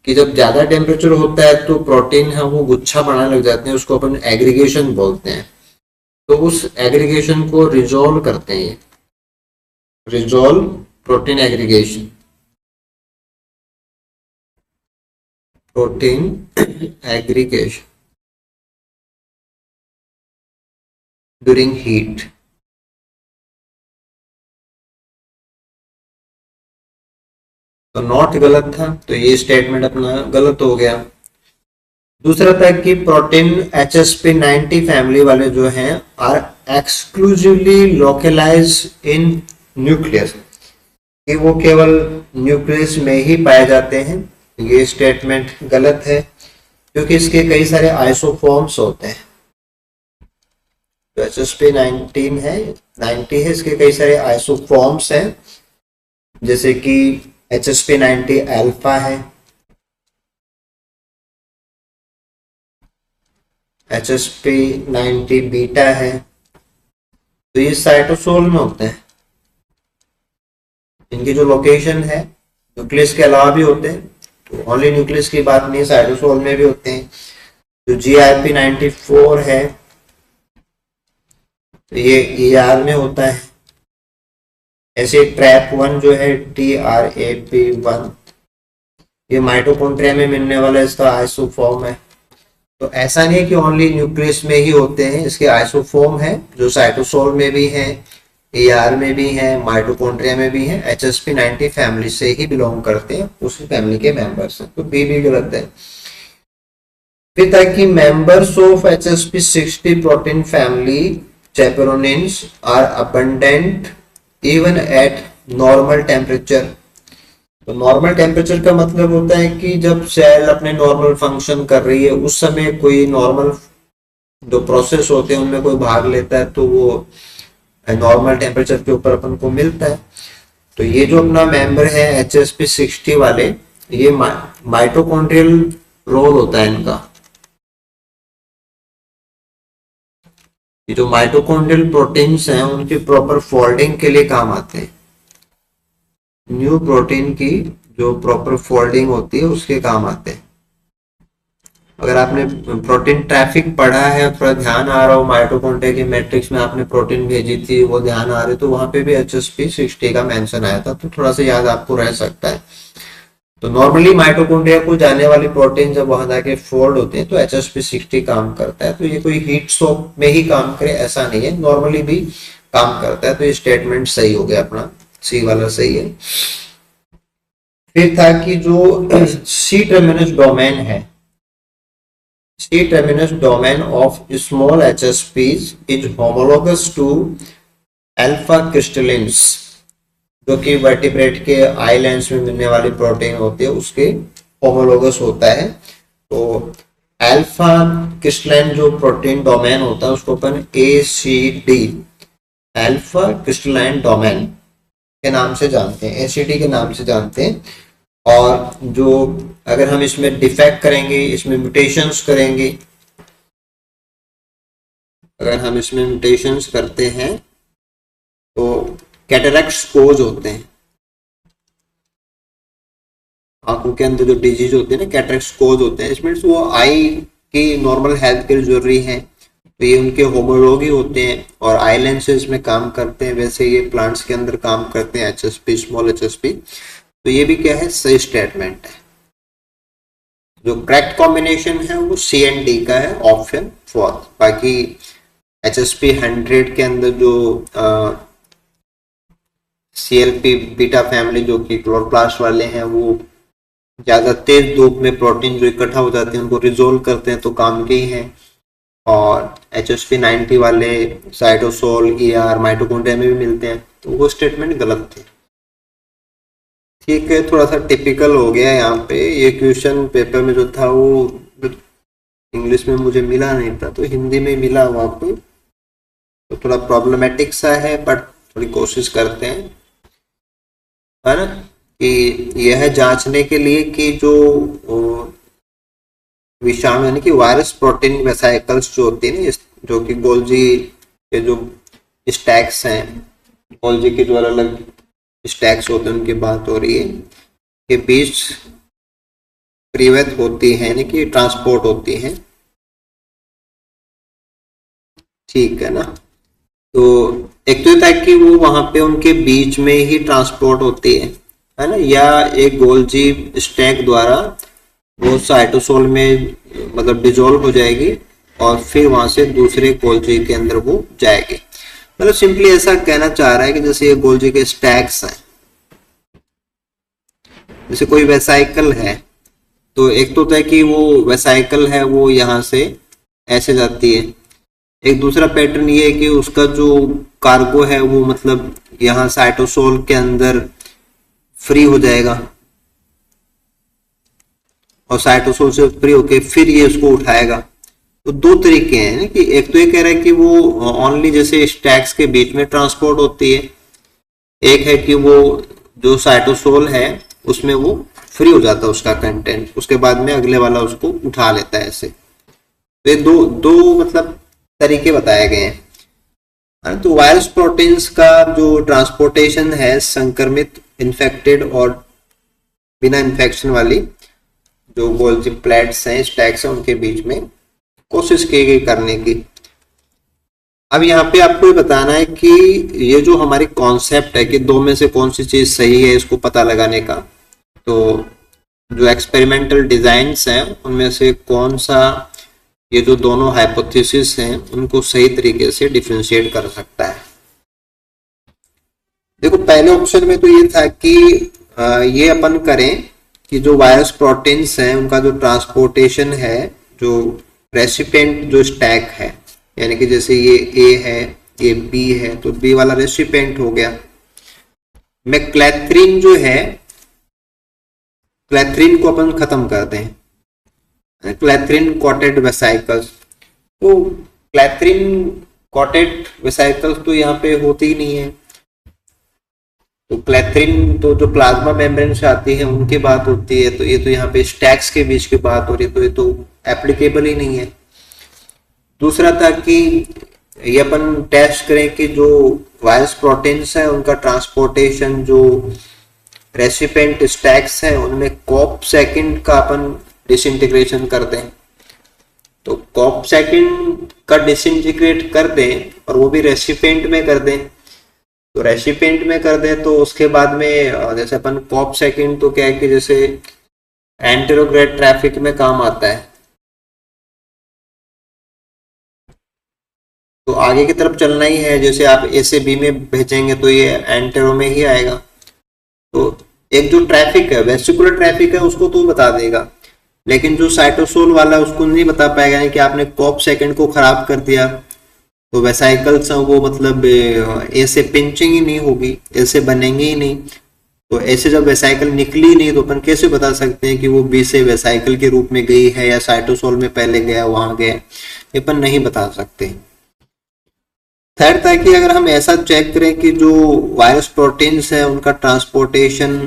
कि जब ज्यादा टेम्परेचर होता है तो प्रोटीन है वो गुच्छा बनाने लग जाते हैं, उसको अपन एग्रीगेशन बोलते हैं। तो उस एग्रीगेशन को रिजोल्व करते हैं, resolve protein aggregation, protein aggregation during heat. तो नॉट गलत था, तो ये स्टेटमेंट अपना गलत हो गया। दूसरा था कि प्रोटीन HSP 90 फैमिली वाले जो हैं are exclusively localize in nucleus, कि वो केवल न्यूक्लियस में ही पाए जाते हैं। ये स्टेटमेंट गलत है, क्योंकि इसके कई सारे आइसोफॉर्म्स होते हैं। तो HSP 90 है, इसके कई सारे आइसोफॉर्म्स हैं, जैसे कि HSP 90 अल्फा है, HSP 90 बीटा है। तो ये साइटोसोल में होते हैं, इनकी जो लोकेशन है न्यूक्लियस के अलावा भी होते हैं, तो ओनली न्यूक्लियस की बात नहीं, साइटोसोल में भी होते हैं। जो GRP 94 है तो ये ER में होता है। ऐसे ट्रैप 1 जो है TRAP1, ये माइटोकॉन्ड्रिया में मिलने वाला इसका आइसोफॉर्म है। तो ऐसा नहीं है कि ओनली न्यूक्लियस में ही होते हैं, इसके आइसोफॉर्म है जो साइटोसोल में भी है, ER में भी है, माइटोकॉन्ड्रिया में भी है। HSP90 फैमिली से ही बिलोंग करते हैं, उसी फैमिली के मेंबर्स हैं, तो बी भी गलत है। फिर था कि members of HSP60 protein family chaperonins are abundant even at normal temperature. तो नॉर्मल टेम्परेचर का मतलब होता है कि जब सेल अपने नॉर्मल फंक्शन कर रही है उस समय कोई नॉर्मल जो प्रोसेस होते हैं उनमें कोई भाग लेता है तो वो नॉर्मल टेम्परेचर के ऊपर अपन को मिलता है। तो ये जो अपना मेंबर है HSP60 वाले, ये माइटोकॉन्ड्रियल रोल होता है इनका। ये जो माइटोकॉन्ड्रियल प्रोटीन्स हैं उनकी प्रॉपर फोल्डिंग के लिए काम आते हैं। न्यू प्रोटीन की जो प्रॉपर फोल्डिंग होती है उसके काम आते हैं। अगर आपने प्रोटीन ट्रैफिक पढ़ा है, थोड़ा ध्यान आ रहा हो, माइटोकॉन्ड्रिया की मैट्रिक्स में आपने प्रोटीन भेजी थी वो ध्यान आ रहे, तो वहां पे भी HSP60 का मेंशन आया था, तो थोड़ा सा याद आपको रह सकता है। तो नॉर्मली माइटोकॉन्ड्रिया को जाने वाली प्रोटीन जब वहां जाके फोल्ड होते हैं तो HSP60 काम करता है। तो ये कोई हीट सोक में ही काम करे ऐसा नहीं है, नॉर्मली भी काम करता है। तो ये स्टेटमेंट सही हो गया, अपना सी वाला सही है। फिर था कि जो सी टर्मिनस डोमेन है, C terminus domain of small HSPs is homologous to alpha crystallins, जो कि वर्टिब्रेट के आइलैंड्स में मिलने वाली प्रोटीन होती है उसके होमोलोगस होता है। तो अल्फा क्रिस्टलाइन जो प्रोटीन डोमेन होता है उसको अपन ACD, अल्फा क्रिस्टलाइन डोमेन के नाम से जानते हैं, ACD के नाम से जानते हैं। और जो अगर हम इसमें डिफेक्ट करेंगे, इसमें म्यूटेशंस करेंगे, अगर हम इसमें म्यूटेशंस करते हैं तो कैटरैक्ट्स कोज होते हैं, आंखों के अंदर जो डिजीज होते हैं ना कैटरैक्ट्स कोज होते हैं। इसमें वो आई की नॉर्मल हेल्थ के लिए जरूरी है, तो ये उनके होमोलॉगी होते हैं और आइलैंड्स में काम करते हैं। वैसे ये प्लांट्स के अंदर काम करते हैं HSP, स्मॉल HSP। तो ये भी क्या है, सही स्टेटमेंट है। जो करेक्ट कॉम्बिनेशन है वो C&D का है, ऑप्शन 4। बाकी HSP100 के अंदर जो CLP बीटा फैमिली जो कि क्लोरोप्लास्ट वाले हैं वो ज्यादा तेज धूप में प्रोटीन जो इकट्ठा हो जाते हैं उनको रिजोल्व करते हैं, तो काम के ही हैं। और HSP90 वाले साइटोसोल, ER, माइटोकॉन्ड्रिया में भी मिलते हैं, तो वो स्टेटमेंट गलत थे। ठीक है, थोड़ा सा टिपिकल हो गया यहाँ पे। ये क्वेश्चन पेपर में जो था वो इंग्लिश में मुझे मिला नहीं था, तो हिंदी में मिला वहाँ पे, तो थोड़ा प्रॉब्लमेटिक सा है, बट थोड़ी कोशिश करते हैं, है ना, कि यह जांचने के लिए कि जो विषाणु यानी कि वायरस प्रोटीन वेसाइकल्स जो होती है ना, जो कि गोल्जी के जो स्टैक्स हैं, गोल्जी के जो अलग अलग स्टैक्स होते हैं उनकी बात हो रही है, के बीच परिवर्त होती है यानी कि ट्रांसपोर्ट होती है। ठीक है ना। तो एक तो था कि वो वहां पे उनके बीच में ही ट्रांसपोर्ट होती है ना, या एक गोल्जी स्टैक द्वारा वो साइटोसोल में मतलब डिजोल्व हो जाएगी और फिर वहां से दूसरे गोल्जी के अंदर वो जाएगी। मतलब सिंपली ऐसा कहना चाह रहा है कि जैसे ये गोल्जी के स्टैक्स हैं, जैसे कोई वेसाइकल है, तो एक तो होता है कि वो वेसाइकल है वो यहाँ से ऐसे जाती है। एक दूसरा पैटर्न ये है कि उसका जो कार्गो है वो मतलब यहाँ साइटोसोल के अंदर फ्री हो जाएगा और साइटोसोल से फ्री होके फिर ये उसको उठाएगा। तो दो तरीके हैं ना, कि एक तो ये कह रहा है कि वो ओनली जैसे स्टैक्स के बीच में ट्रांसपोर्ट होती है, एक है कि वो जो साइटोसोल है उसमें वो फ्री हो जाता है उसका कंटेंट, उसके बाद में अगले वाला उसको उठा लेता है ऐसे। तो ये दो मतलब तरीके बताए गए हैं। तो वायरस प्रोटीन्स का जो ट्रांसपोर्टेशन है संक्रमित, इन्फेक्टेड और बिना इन्फेक्शन वाली जो गोल्जी प्लेट्स हैं, स्टैक्स हैं, उनके बीच में कोशिश की गई करने की। अब यहाँ पे आपको ये बताना है कि ये जो हमारी कॉन्सेप्ट है कि दो में से कौन सी चीज सही है इसको पता लगाने का, तो जो एक्सपेरिमेंटल डिजाइन्स हैं उनमें से कौन सा ये जो दोनों हाइपोथेसिस हैं उनको सही तरीके से डिफरेंशिएट कर सकता है। देखो पहले ऑप्शन में तो ये था कि ये अपन करें कि जो वायरस प्रोटीन्स हैं उनका जो ट्रांसपोर्टेशन है, जो रेसिपिएंट जो स्टैक है, यानी कि जैसे ये ए है, ये बी है, तो बी वाला रेसिपिएंट हो गया। मैं क्लैथरीन जो है, क्लैथरीन को अपन खत्म कर दें, क्लैथरीन कॉटेड वेसाइकल्स, तो क्लैथरीन कॉटेड वेसाइकल्स तो यहाँ पे होती ही नहीं है। तो क्लैथरीन तो जो प्लाज्मा मेम्ब्रेन से आती है उनकी बात होती है, तो ये तो यहाँ पे स्टैक्स के बीच की बात हो रही है, तो ये तो एप्लीकेबल ही नहीं है। दूसरा था कि ये अपन टेस्ट करें कि जो वायरस प्रोटीन्स है उनका ट्रांसपोर्टेशन जो रेसिपिएंट स्टैक्स है उनमें कॉप सेकंड का अपन डिसइंटीग्रेशन कर दें। तो कॉप सेकंड का डिसइंटीग्रेट कर दें और वो भी रेसिपिएंट में कर दें। तो रेसिपिएंट में कर दें तो उसके बाद में जैसे अपन कॉप सेकंड तो क्या है कि जैसे एंटेरोग्रेड ट्रैफिक में काम आता है, तो आगे की तरफ चलना ही है। जैसे आप ए से बी में भेजेंगे तो ये एंटेरो में ही आएगा। तो एक जो ट्रैफिक है, वेसिकुलर ट्रैफिक है, उसको तो बता देगा, लेकिन जो साइटोसोल वाला है उसको नहीं बता पाएगा। यानी कि आपने कॉप सेकंड को खराब कर दिया तो वेसाइकल्स वो मतलब ए से पिंचिंग ही नहीं होगी, ए से बनेंगे ही नहीं। तो ऐसे जब वेसाइकल निकली नहीं तो अपन कैसे बता सकते हैं कि वो बी से वेसाइकल के रूप में गई है या साइटोसोल में पहले गया वहां गया, ये अपन नहीं बता सकते। थर्ड था कि अगर हम ऐसा चेक करें कि जो वायरस प्रोटीन्स है उनका ट्रांसपोर्टेशन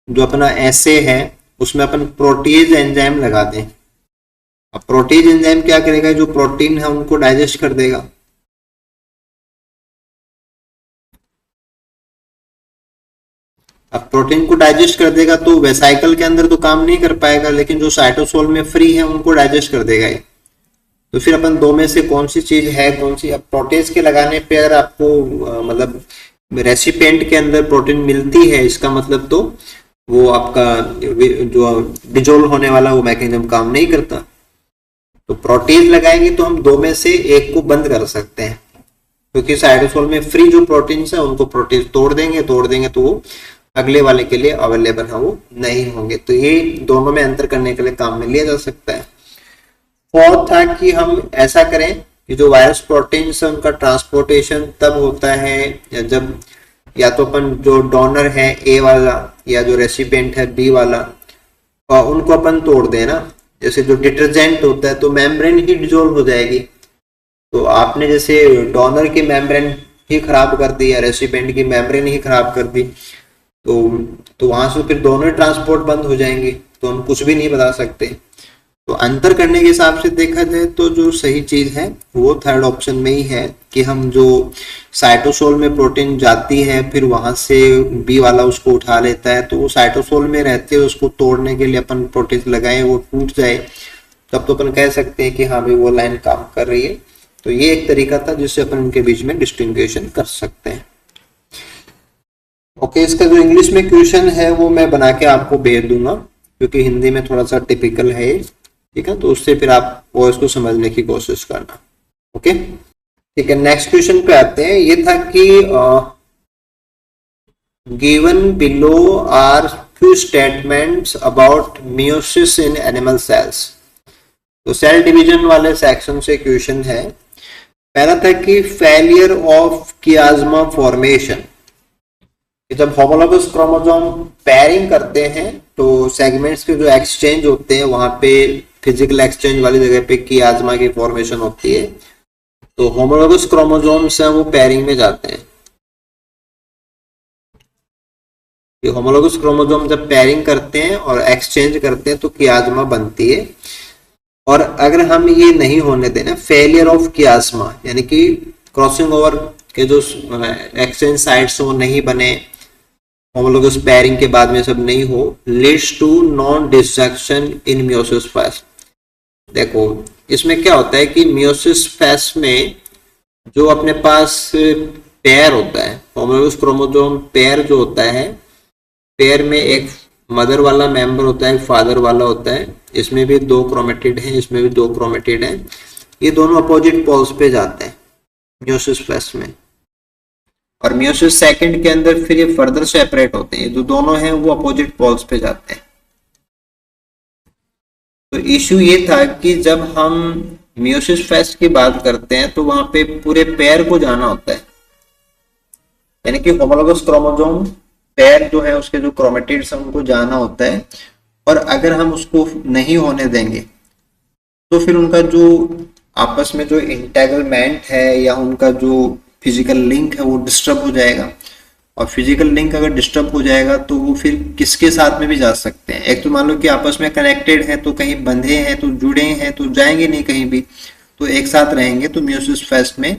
जो अपना ऐसे है उसमें अपन प्रोटीज एंजाइम लगा दें। अब प्रोटीज एंजाइम क्या करेगा, जो प्रोटीन है उनको डाइजेस्ट कर देगा। अब प्रोटीन को डाइजेस्ट कर देगा तो वेसाइकल के अंदर तो काम नहीं कर पाएगा, लेकिन जो साइटोसोल में फ्री है उनको डाइजेस्ट कर देगा ये। तो फिर अपन दो में से कौन सी चीज है कौन सी। अब प्रोटीज के लगाने पे अगर आपको मतलब रेसिपिएंट के अंदर प्रोटीन मिलती है, इसका मतलब तो वो आपका जो डिजोल्व होने वाला वो मैकेनिज्म काम नहीं करता। तो प्रोटीन लगाएंगे तो हम दो में से एक को बंद कर सकते हैं, क्योंकि साइटोसोल में फ्री जो प्रोटीन्स है उनको प्रोटीन तोड़ देंगे तो वो अगले वाले के लिए अवेलेबल है वो नहीं होंगे। तो ये दोनों में अंतर करने के लिए काम में लिया जा सकता है। फोर्थ था कि हम ऐसा करें कि जो वायरस प्रोटीन्स है उनका ट्रांसपोर्टेशन तब होता है जब या तो अपन जो डोनर है ए वाला या जो रेसिपिएंट है बी वाला और उनको अपन तोड़ देना। जैसे जो डिटर्जेंट होता है तो मेम्ब्रेन ही डिजोल्व हो जाएगी, तो आपने जैसे डोनर की मेम्ब्रेन ही खराब कर दी या रेसिपिएंट की मेम्ब्रेन ही खराब कर दी, तो वहां से फिर दोनों ट्रांसपोर्ट बंद हो जाएंगे, तो हम कुछ भी नहीं बता सकते। तो अंतर करने के हिसाब से देखा जाए तो जो सही चीज है वो थर्ड ऑप्शन में ही है कि हम जो साइटोसोल में प्रोटीन जाती है फिर वहां से बी वाला उसको उठा लेता है, तो वो साइटोसोल में रहते हुए उसको तोड़ने के लिए अपन प्रोटीन लगाए वो टूट जाए, तब तो अपन कह सकते हैं कि हाँ भाई वो लाइन काम कर रही है। तो ये एक तरीका था जिससे अपन इनके बीच में डिस्टिंग्विशन कर सकते हैं। ओके, इसका जो इंग्लिश में क्वेश्चन है वो मैं बना के आपको भेज दूंगा, क्योंकि हिंदी में थोड़ा सा टिपिकल है, ठीक है, तो उससे फिर आप वो इसको समझने की कोशिश करना। ओके, ठीक है, नेक्स्ट क्वेश्चन पे आते हैं। ये था कि given below are few statements about meiosis in animal cells. तो सेल डिवीजन वाले सेक्शन से क्वेश्चन है। पहला था कि फेलियर ऑफ कियाज्मा फॉर्मेशन, जब होमोलोगस क्रोमोसोम पेयरिंग करते हैं तो सेगमेंट्स के जो एक्सचेंज होते हैं वहां पे फिजिकल एक्सचेंज वाली जगह पे कियाज्मा की फॉर्मेशन होती है। तो होमोलोगस क्रोमोसोम्स हैं वो पेयरिंग में जाते हैं। ये होमोलोगस क्रोमोसोम जब पेयरिंग करते हैं और एक्सचेंज करते हैं तो कियाज्मा बनती है। और अगर हम ये नहीं होने देना, फेलियर ऑफ कियाज्मा यानी कि क्रॉसिंग ओवर के जो एक्सचेंज साइट्स वो नहीं बने, होमोलोगस पेयरिंग के बाद में सब नहीं हो, leads to non destruction in meiosis phase. देखो इसमें क्या होता है कि मियोसिस फेज में जो अपने पास पेयर होता है, होमोलोगस क्रोमोसोम पेयर जो होता है, पेयर में एक मदर वाला मेंबर होता है, फादर वाला होता है, इसमें भी 2 क्रोमेटिड हैं, इसमें भी 2 क्रोमेटिड हैं, ये दोनों अपोजिट पोल्स पे जाते हैं मियोसिस फर्स्ट में, और मियोसिस सेकंड के अंदर फिर ये फर्दर सेपरेट होते हैं, जो दोनों हैं वो अपोजिट पोल्स पे जाते हैं। तो इश्यू ये था कि जब हम मियोसिस फर्स्ट की बात करते हैं तो वहां पे पूरे पेयर को जाना होता है, यानी कि होमोलोगस क्रोमोसोम पेयर जो है उसके जो क्रोमेटिड्स हैं उनको जाना होता है, और अगर हम उसको नहीं होने देंगे तो फिर उनका जो आपस में जो इंटेगलमेंट है या उनका जो फिजिकल लिंक है वो डिस्टर्ब हो जाएगा, और फिजिकल लिंक अगर डिस्टर्ब हो जाएगा तो वो फिर किसके साथ में भी जा सकते हैं। एक तो मान लो कि आपस में कनेक्टेड है तो कहीं बंधे हैं तो जुड़े हैं तो जाएंगे नहीं कहीं भी, तो एक साथ रहेंगे, तो मियोसिस फर्स्ट में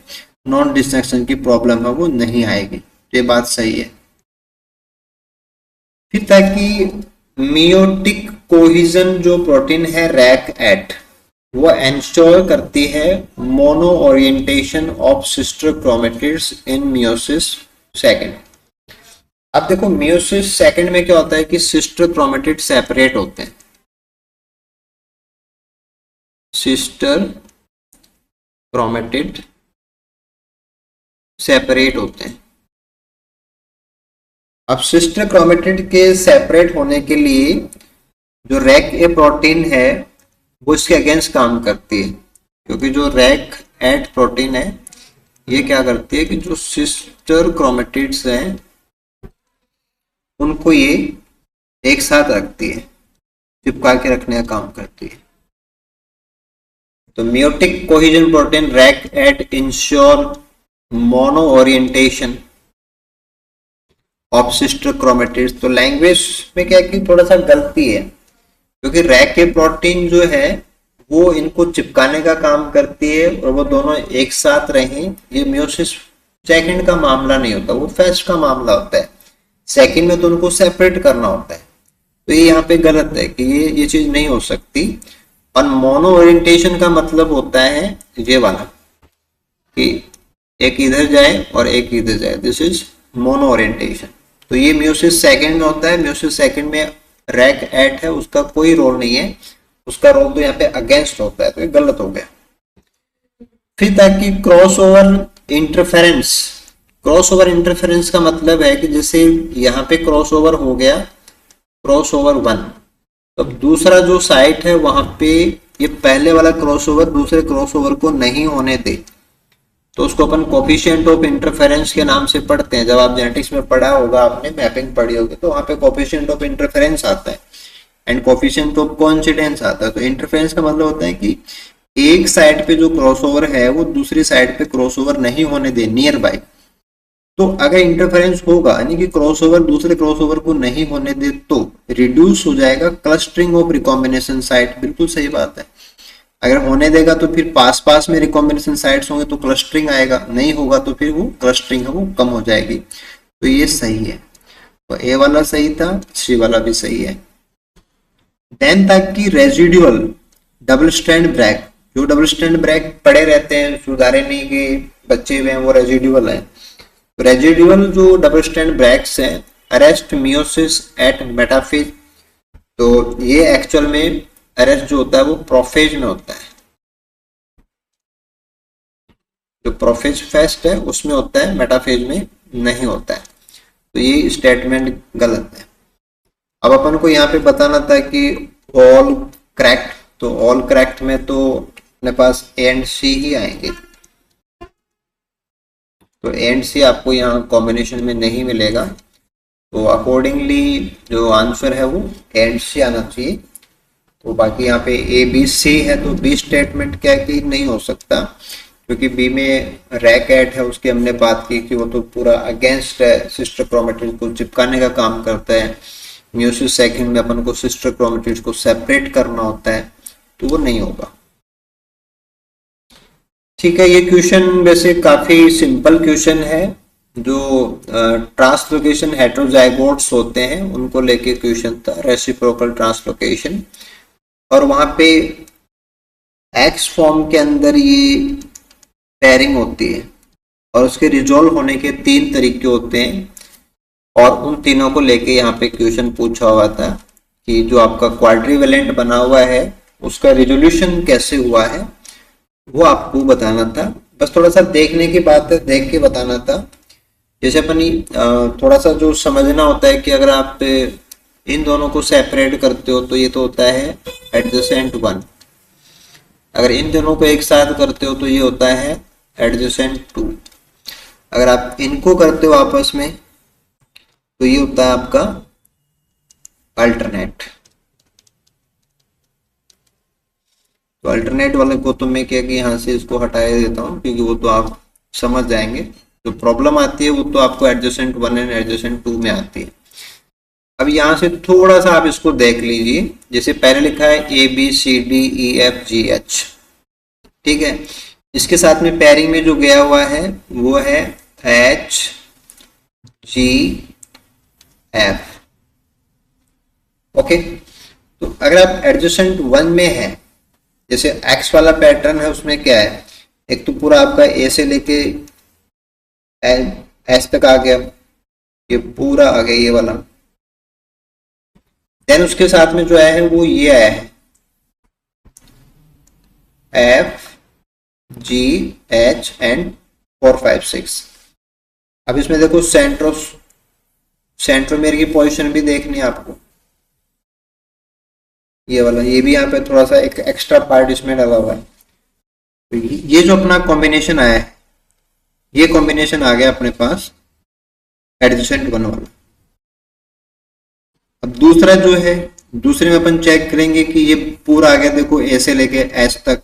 नॉन डिस्ट्रक्शन की प्रॉब्लम है वो नहीं आएगी। ये बात सही है। फिर ताकि मियोटिक कोहिजन जो प्रोटीन है रैक एट, वो एंश्योर करती है mono orientation of sister chromatids in meiosis second. अब देखो मियोसिस सेकंड में क्या होता है कि सिस्टर क्रोमेटिड सेपरेट होते हैं, सिस्टर क्रोमेटिड सेपरेट होते हैं। अब सिस्टर क्रोमेटिड के सेपरेट होने के लिए जो रैक ए प्रोटीन है वो इसके अगेंस्ट काम करती है, क्योंकि जो रैक एट प्रोटीन है ये क्या करती है कि जो सिस्टर क्रोमेटिड्स हैं उनको ये एक साथ रखती है, चिपका के रखने का काम करती है। तो meiotic cohesin protein rec eight ensure mono orientation of sister chromatids. तो लैंग्वेज में क्या कि थोड़ा सा गलती है, क्योंकि रैक के प्रोटीन जो है वो इनको चिपकाने का काम करती है और वो दोनों एक साथ रहें, ये मियोसिस सेकंड का मामला नहीं होता, वो फर्स्ट का मामला होता है। सेकंड में तो उनको सेपरेट करना होता है, तो ये यहाँ पे गलत है कि ये चीज नहीं हो सकती। और मोनो ओरिएंटेशन का मतलब होता है ये वाला कि एक इधर जाए और एक इधर जाए, दिस इज मोनो ओरिएंटेशन। तो ये मियोसिस सेकंड में होता है। मियोसिस सेकंड में रैक एट है, उसका कोई रोल नहीं है, उसका रोल तो यहाँ पे अगेंस्ट होता है, तो ये गलत हो गया। फिर ताकि क्रॉसओवर इंटरफेरेंस, क्रॉसओवर इंटरफेरेंस का मतलब है कि जैसे यहाँ पे क्रॉसओवर हो गया, क्रॉसओवर 1, तो दूसरा जो साइट है वहां पे ये पहले वाला क्रॉसओवर दूसरे क्रॉसओवर को नहीं होने दे, तो उसको अपन कोफिशिएंट ऑफ इंटरफेरेंस के नाम से पढ़ते हैं। जब आप जेनेटिक्स में पढ़ा होगा, आपने मैपिंग पढ़ी होगी, तो वहां पे कोफिशिएंट ऑफ इंटरफेरेंस आता है एंड कोफिशिएंट ऑफ कोइंसिडेंस आता है। तो इंटरफेरेंस का मतलब होता है कि एक साइड पे जो क्रॉसओवर है वो दूसरी साइड पे क्रॉसओवर नहीं होने दे, नियर बाय। तो अगर इंटरफेरेंस होगा यानी कि क्रॉसओवर दूसरे क्रॉसओवर को नहीं होने दे तो रिड्यूस हो जाएगा क्लस्टरिंग ऑफ रिकॉम्बिनेशन साइट। बिल्कुल सही बात है। अगर होने देगा तो फिर पास पास में रिकॉम्बिनेशन साइट्स होंगे तो क्लस्टरिंग आएगा, नहीं होगा तो फिर वो क्लस्टरिंग है वो कम हो जाएगी। तो ये सही है। तो ए वाला सही था, सी वाला भी सही है। देन तक की रेजिडुअल डबल स्टैंड ब्रेक, जो डबल स्टैंड ब्रेक पड़े रहते हैं, सुधारे नहीं के बच्चे हुए हैं, वो रेजिडुअल है। तो रेजिडुअल जो डबल स्टैंड ब्रेक्स हैं अरेस्ट मियोसिस एट मेटाफेज। तो ये एक्चुअल में अरेस्ट जो होता है वो प्रोफेज में होता है, जो प्रोफेज फेस्ट है उसमें होता है, मेटाफेज में नहीं होता है। तो ये स्टेटमेंट गलत है। अब अपन को यहाँ पे बताना था कि ऑल क्रैक्ट, तो ऑल क्रैक्ट में तो अपने पास ए एंड सी ही आएंगे, तो ए एंड सी आपको यहाँ कॉम्बिनेशन में नहीं मिलेगा। तो अकॉर्डिंगली जो आंसर है वो ए एंड सी आना चाहिए। तो बाकी यहाँ पे ए बी सी है, तो बी स्टेटमेंट क्या कि नहीं हो सकता, क्योंकि बी में रैक एट है, उसकी हमने बात की कि वो तो पूरा अगेंस्ट है, सिस्टर क्रोमेटिड को चिपकाने का काम करता है। मियोसिस सेकंड में अपन को सिस्टर क्रोमेटिड को सेपरेट करना होता है, तो वो नहीं होगा। ठीक है, ये क्वेश्चन वैसे काफी सिंपल क्वेश्चन है, जो ट्रांसलोकेशन हेटेरोजाइगोट्स होते हैं उनको लेके क्वेश्चन था, रेसिप्रोकल ट्रांसलोकेशन। और वहां पे एक्स फॉर्म के अंदर ये पेयरिंग होती है, और उसके रिजॉल्व होने के 3 तरीके होते हैं, और उन तीनों को लेके यहाँ पे क्वेश्चन पूछा हुआ था कि जो आपका क्वाड्रिवेलेंट बना हुआ है उसका रिजोल्यूशन कैसे हुआ है, वो आपको बताना था। बस थोड़ा सा देखने की बात है, देख के बताना था। जैसे अपनी थोड़ा सा जो समझना होता है कि अगर आप इन दोनों को सेपरेट करते हो तो ये तो होता है एडजेसेंट 1, अगर इन दोनों को एक साथ करते हो तो ये होता है एडजेसेंट 2, अगर आप इनको करते हो आपस में तो ये होता है आपका अल्टरनेट। तो अल्टरनेट वाले को तो मैं क्या कि यहाँ से इसको हटा देता हूँ, क्योंकि वो तो आप समझ जाएंगे। जो प्रॉब्लम आती है वो तो आपको एडजेसेंट 1 एंड एडजेसेंट 2 में आती है। अब यहाँ से थोड़ा सा आप इसको देख लीजिए। जैसे पहले लिखा है ABCDEFGH, ठीक है। इसके साथ में पेयरिंग में जो गया हुआ है वो है HGF, ओके। तो अगर आप एडजेसेंट 1 में है, जैसे X वाला पैटर्न है, उसमें क्या है, एक तो पूरा आपका A से लेके S तक आ गया, ये पूरा आ गया ये वाला। देन उसके साथ में जो है वो ये आया है FGH एंड 4 5 6। अब इसमें देखो सेंट्रोमेर की पोजीशन भी देखनी है आपको, ये वाला, ये भी यहाँ पे थोड़ा सा एक एक्स्ट्रा पार्ट इसमें डाला हुआ है। तो ये जो अपना कॉम्बिनेशन आया है, ये कॉम्बिनेशन आ गया अपने पास एडजेसेंट 1 वाला। अब दूसरा जो है, दूसरे में अपन चेक करेंगे कि ये पूरा आ गया, देखो A से लेके S तक,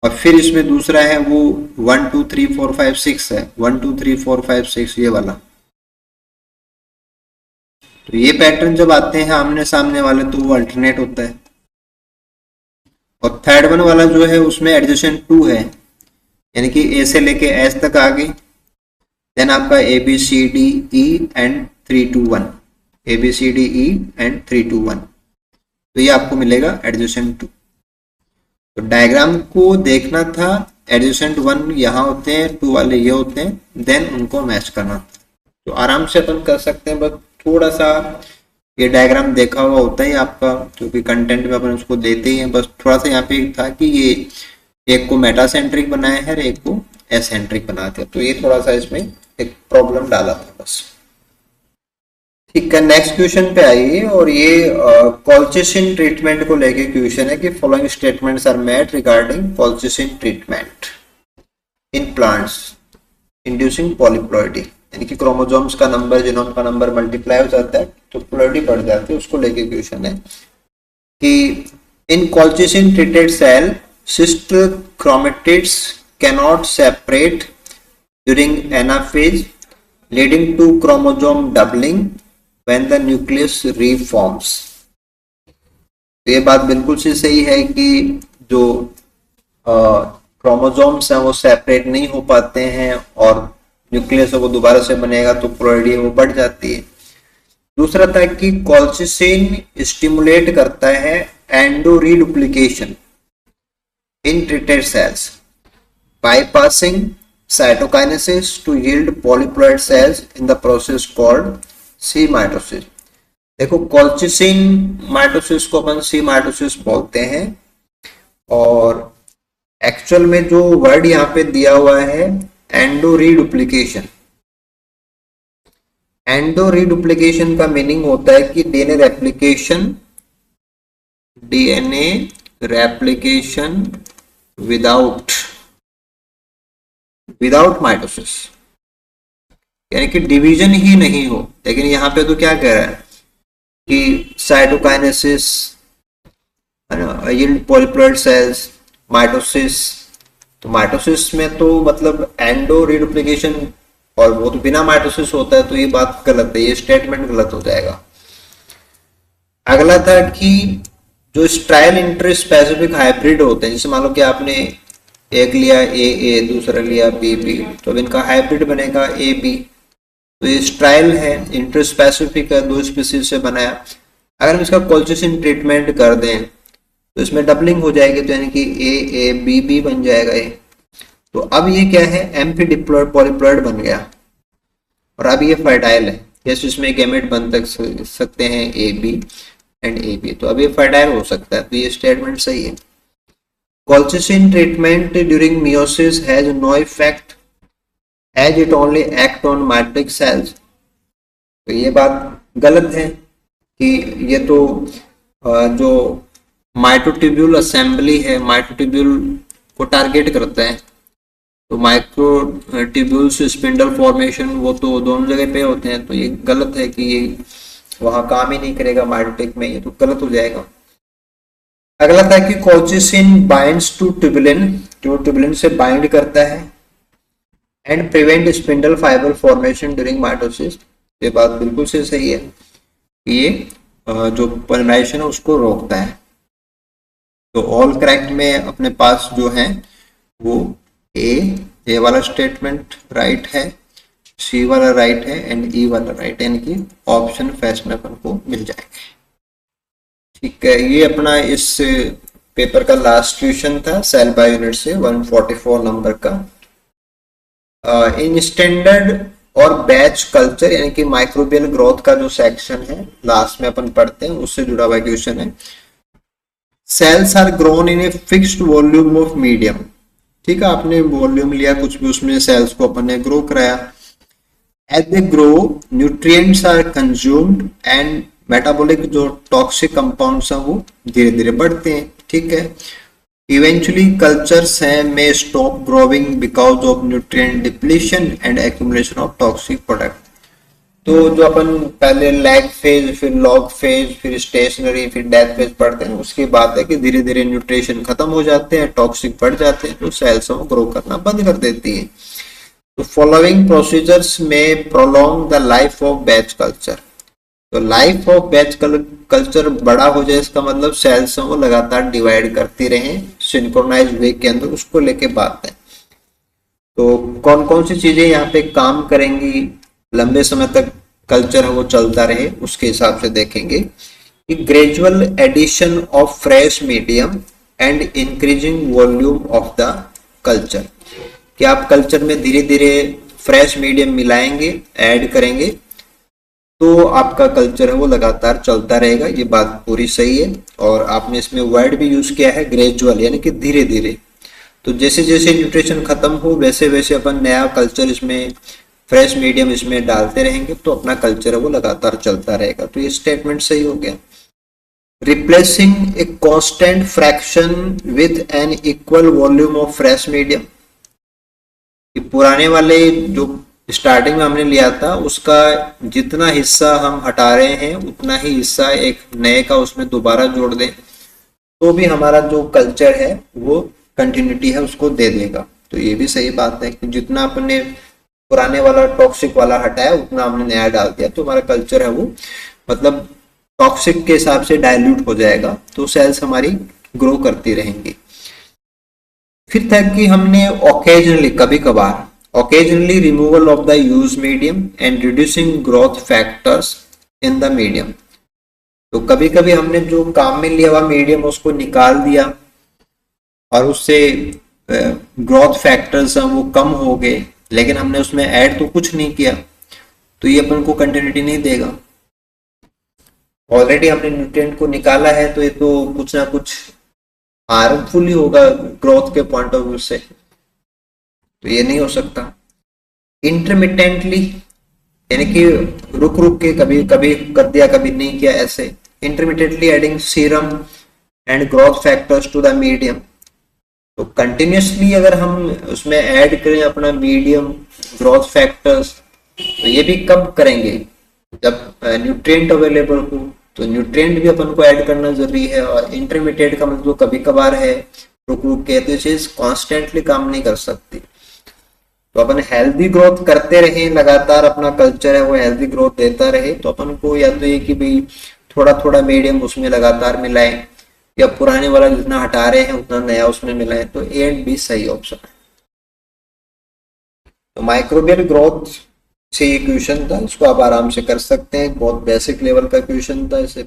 और फिर इसमें दूसरा है वो 1 2 3 4 5 6 है, 1 2 3 4 5 6 ये वाला। तो ये पैटर्न जब आते हैं आमने सामने वाले तो वो अल्टरनेट होता है। और थर्ड वन वाला जो है उसमें एडजेसेंट 2 है, यानी कि A से लेके S तक आ गई। देन आपका ABCDE एंड 3 2 1, ABCDE एंड 3 2 1, तो ये आपको मिलेगा एडजेसेंट 2। तो डायग्राम को देखना था, एडजेसेंट 1 यहाँ होते हैं, 2 वाले ये होते हैं, देन उनको मैच करना था। तो आराम से अपन कर सकते हैं, बस थोड़ा सा ये डायग्राम देखा हुआ होता है आपका, क्योंकि कंटेंट में अपन उसको देते ही हैं। बस थोड़ा सा यहाँ पे था कि ये एक को मेटा सेंट्रिक बनाया है और एक को एसेंट्रिक बनाते हैं, तो ये थोड़ा सा इसमें एक प्रॉब्लम डाला था बस, ठीक है। नेक्स्ट क्वेश्चन पे आइए, और ये कॉल्चिसिन ट्रीटमेंट को लेके क्वेश्चन है कि following statements are made regarding colchicine treatment in plants inducing polyploidy, यानी कि क्रोमोसोम्स का नंबर, जीनोम का नंबर मल्टीप्लाई हो जाता है तो प्लॉइडी बढ़ जाती है, उसको लेके क्वेश्चन है कि in colchicine treated cell sister chromatids cannot separate during anaphase leading to chromosome doubling when the nucleus reforms। ये बात बिल्कुल सी सही है कि जो क्रोमोसोम्स हैं वो सेपरेट नहीं हो पाते हैं और न्यूक्लियस वो दोबारा से बनेगा तो प्लॉइडी वो बढ़ जाती है। दूसरा था कि कॉल्चिसिन स्टिमुलेट करता है endoreduplication in treated cells bypassing cytokinesis to yield polyploid cells in the process called C mitosis. देखो कॉल्चिसिन माइटोसिस को अपन सी माइटोसिस बोलते हैं, और एक्चुअल में जो वर्ड यहाँ पे दिया हुआ है एंडो रीडुप्लीकेशन। एंडो रीडुप्लीकेशन का मीनिंग होता है कि डीएनए रेप्लिकेशन विदाउट माइटोसिस, यानी कि डिवीजन ही नहीं हो। लेकिन यहाँ पे तो क्या कह रहा है कि cytokinesis, yield polyploid cells, mitosis. तो माइटोसिस में तो मतलब एंडो रीडुप्लीकेशन, और वो तो बिना माइटोसिस होता है, तो ये बात गलत है, ये स्टेटमेंट गलत हो जाएगा। अगला था कि जो स्ट्राइल इंटर स्पेसिफिक हाइब्रिड होते हैं, जैसे मान लो कि आपने एक लिया ए, दूसरा लिया बी, तो अब इनका हाइब्रिड बनेगा ए बी। तो ये स्ट्राइल है, इंटरस्पेसिफिक है, 2 स्पीसीज से बनाया। अगर हम इसका कॉल्चिसिन ट्रीटमेंट कर दें तो इसमें डबलिंग हो जाएगी, तो यानी कि ए बी बन जाएगा ये। तो अब ये क्या है, एम्फी डिप्लॉयड पॉलीप्लॉयड बन गया और अब ये फर्टाइल है। जैसे इसमें गैमेट बन सकते हैं A B and A B, तो अब ये फर्टाइल हो सकता है। तो ये स्टेटमेंट सही है। Colchicine treatment during meiosis has no effect as it only act on matrix cells। तो ये बात गलत है कि ये तो जो माइटोट्यूब्यूल असेंबली है, माइटोट्यूब्यूल को टारगेट करता है। तो माइक्रोट्यूब्यूल्स स्पिंडल फॉर्मेशन वो तो दोनों जगह पे होते हैं, तो ये गलत है कि ये वहां काम ही नहीं करेगा माइटोटिक में, ये तो गलत हो जाएगा। अगला था कि कोल्चिसिन बाइंड्स टू ट्यूबुलिन, जो ट्यूबुलिन से बाइंड करता है and prevent spindle fibre formation during mitosis. ये बात बिल्कुल से सही है, ये जो पोलिमराइजेशन है उसको रोकता है। तो ऑल करेक्ट में अपने पास जो है वो ए वाला स्टेटमेंट राइट है, सी वाला राइट है एंड ई वाला राइट है, यानी कि ऑप्शन फर्स्ट में अपन को मिल जाएगा। ठीक है, ये अपना इस पेपर का लास्ट क्वेश्चन था सेल बाय यूनिट से 144 नंबर का। इन स्टैंडर्ड और बैच कल्चर यानी कि माइक्रोबियल ग्रोथ का जो सेक्शन है लास्ट में अपन पढ़ते हैं उससे जुड़ा हुआ क्वेश्चन है। Cells are grown in a fixed volume of medium. ठीक है, आपने वॉल्यूम लिया कुछ भी, उसमें सेल्स को अपन ने ग्रो कराया। As they grow nutrients are consumed and metabolic जो टॉक्सिक कंपाउंड्स हैं वो धीरे धीरे बढ़ते हैं। ठीक है, इवेंचुअली कल्चर्स हैं में stop growing because of nutrient depletion and accumulation of toxic product. तो जो अपन पहले लैग फेज, फिर लॉग फेज, फिर स्टेशनरी, फिर डेथ फेज पढ़ते हैं, उसकी बात है कि धीरे धीरे न्यूट्रिशन खत्म हो जाते हैं, टॉक्सिक बढ़ जाते हैं, तो सेल्स को ग्रो करना बंद कर देती है। तो फॉलोइंग प्रोसीजर्स में prolong the life of batch culture. तो लाइफ ऑफ बैच कल्चर बड़ा हो जाए इसका मतलब सेल्स वो लगातार डिवाइड करती रहे सिंक्रोनाइज वे के अंदर, उसको लेके बात है। तो कौन कौन सी चीजें यहाँ पे काम करेंगी, लंबे समय तक कल्चर है वो चलता रहे, उसके हिसाब से देखेंगे कि gradual addition of fresh medium and increasing volume of the culture. कि आप कल्चर में धीरे धीरे फ्रेश मीडियम मिलाएंगे, ऐड करेंगे, तो आपका कल्चर है वो लगातार चलता रहेगा। ये बात पूरी सही है। और आपने इसमें वर्ड भी यूज किया है ग्रेजुअल, यानी कि धीरे धीरे। तो जैसे जैसे न्यूट्रिशन खत्म हो वैसे वैसे अपन नया कल्चर इसमें, फ्रेश मीडियम इसमें डालते रहेंगे, तो अपना कल्चर है वो लगातार चलता रहेगा। तो ये स्टेटमेंट सही हो गया। Replacing a constant fraction with an equal volume of fresh medium. पुराने वाले जो स्टार्टिंग में हमने लिया था उसका जितना हिस्सा हम हटा रहे हैं उतना ही हिस्सा एक नए का उसमें दोबारा जोड़ दें तो भी हमारा जो कल्चर है वो कंटिन्यूटी है उसको दे देगा। तो ये भी सही बात है कि जितना अपने पुराने वाला टॉक्सिक वाला हटाया उतना हमने नया डाल दिया, तो हमारा कल्चर है वो मतलब टॉक्सिक के हिसाब से डाइल्यूट हो जाएगा, तो सेल्स हमारी ग्रो करती रहेंगी। फिर था कि हमने ओकेजनली, कभी कभार, occasionally removal of the used medium and reducing growth factors in the medium। तो कभी कभी हमने जो काम में लिया हुआ मीडियम उसको निकाल दिया और उससे ग्रोथ फैक्टर्स वो कम हो गए, लेकिन हमने उसमें ऐड तो कुछ नहीं किया, तो ये अपन को कंटिन्यूटी नहीं देगा। ऑलरेडी हमने न्यूट्रिएंट को निकाला है तो ये तो कुछ ना कुछ हार्मफुल ही होगा ग्रोथ के पॉइंट ऑफ व्यू से, तो ये नहीं हो सकता। इंटरमिटेंटली यानी कि रुक रुक के कभी कभी कर दिया कभी नहीं किया, ऐसे। Intermittently adding serum and growth factors to the medium. तो कंटिन्यूसली अगर हम उसमें ऐड करें अपना मीडियम ग्रोथ फैक्टर्स, तो ये भी कब करेंगे जब न्यूट्रिएंट अवेलेबल हो, तो न्यूट्रिएंट भी अपन को ऐड करना जरूरी है। और इंटरमीडिएट का मतलब कभी कभार है, रुक रुक के, तो ये चीज कॉन्स्टेंटली काम नहीं कर सकती। तो अपन हेल्दी ग्रोथ करते रहे, लगातार अपना कल्चर है वो हेल्दी ग्रोथ देता रहे, तो अपन को या तो ये कि भाई थोड़ा थोड़ा मीडियम उसमें लगातार मिलाएं, या पुराने वाला जितना हटा रहे हैं उतना नया उसमें मिलाएं, तो ए एंड बी सही ऑप्शन है। तो माइक्रोबियल ग्रोथ से ये क्वेश्चन था, इसको आप आराम से कर सकते हैं, बहुत बेसिक लेवल का क्वेश्चन था, इसे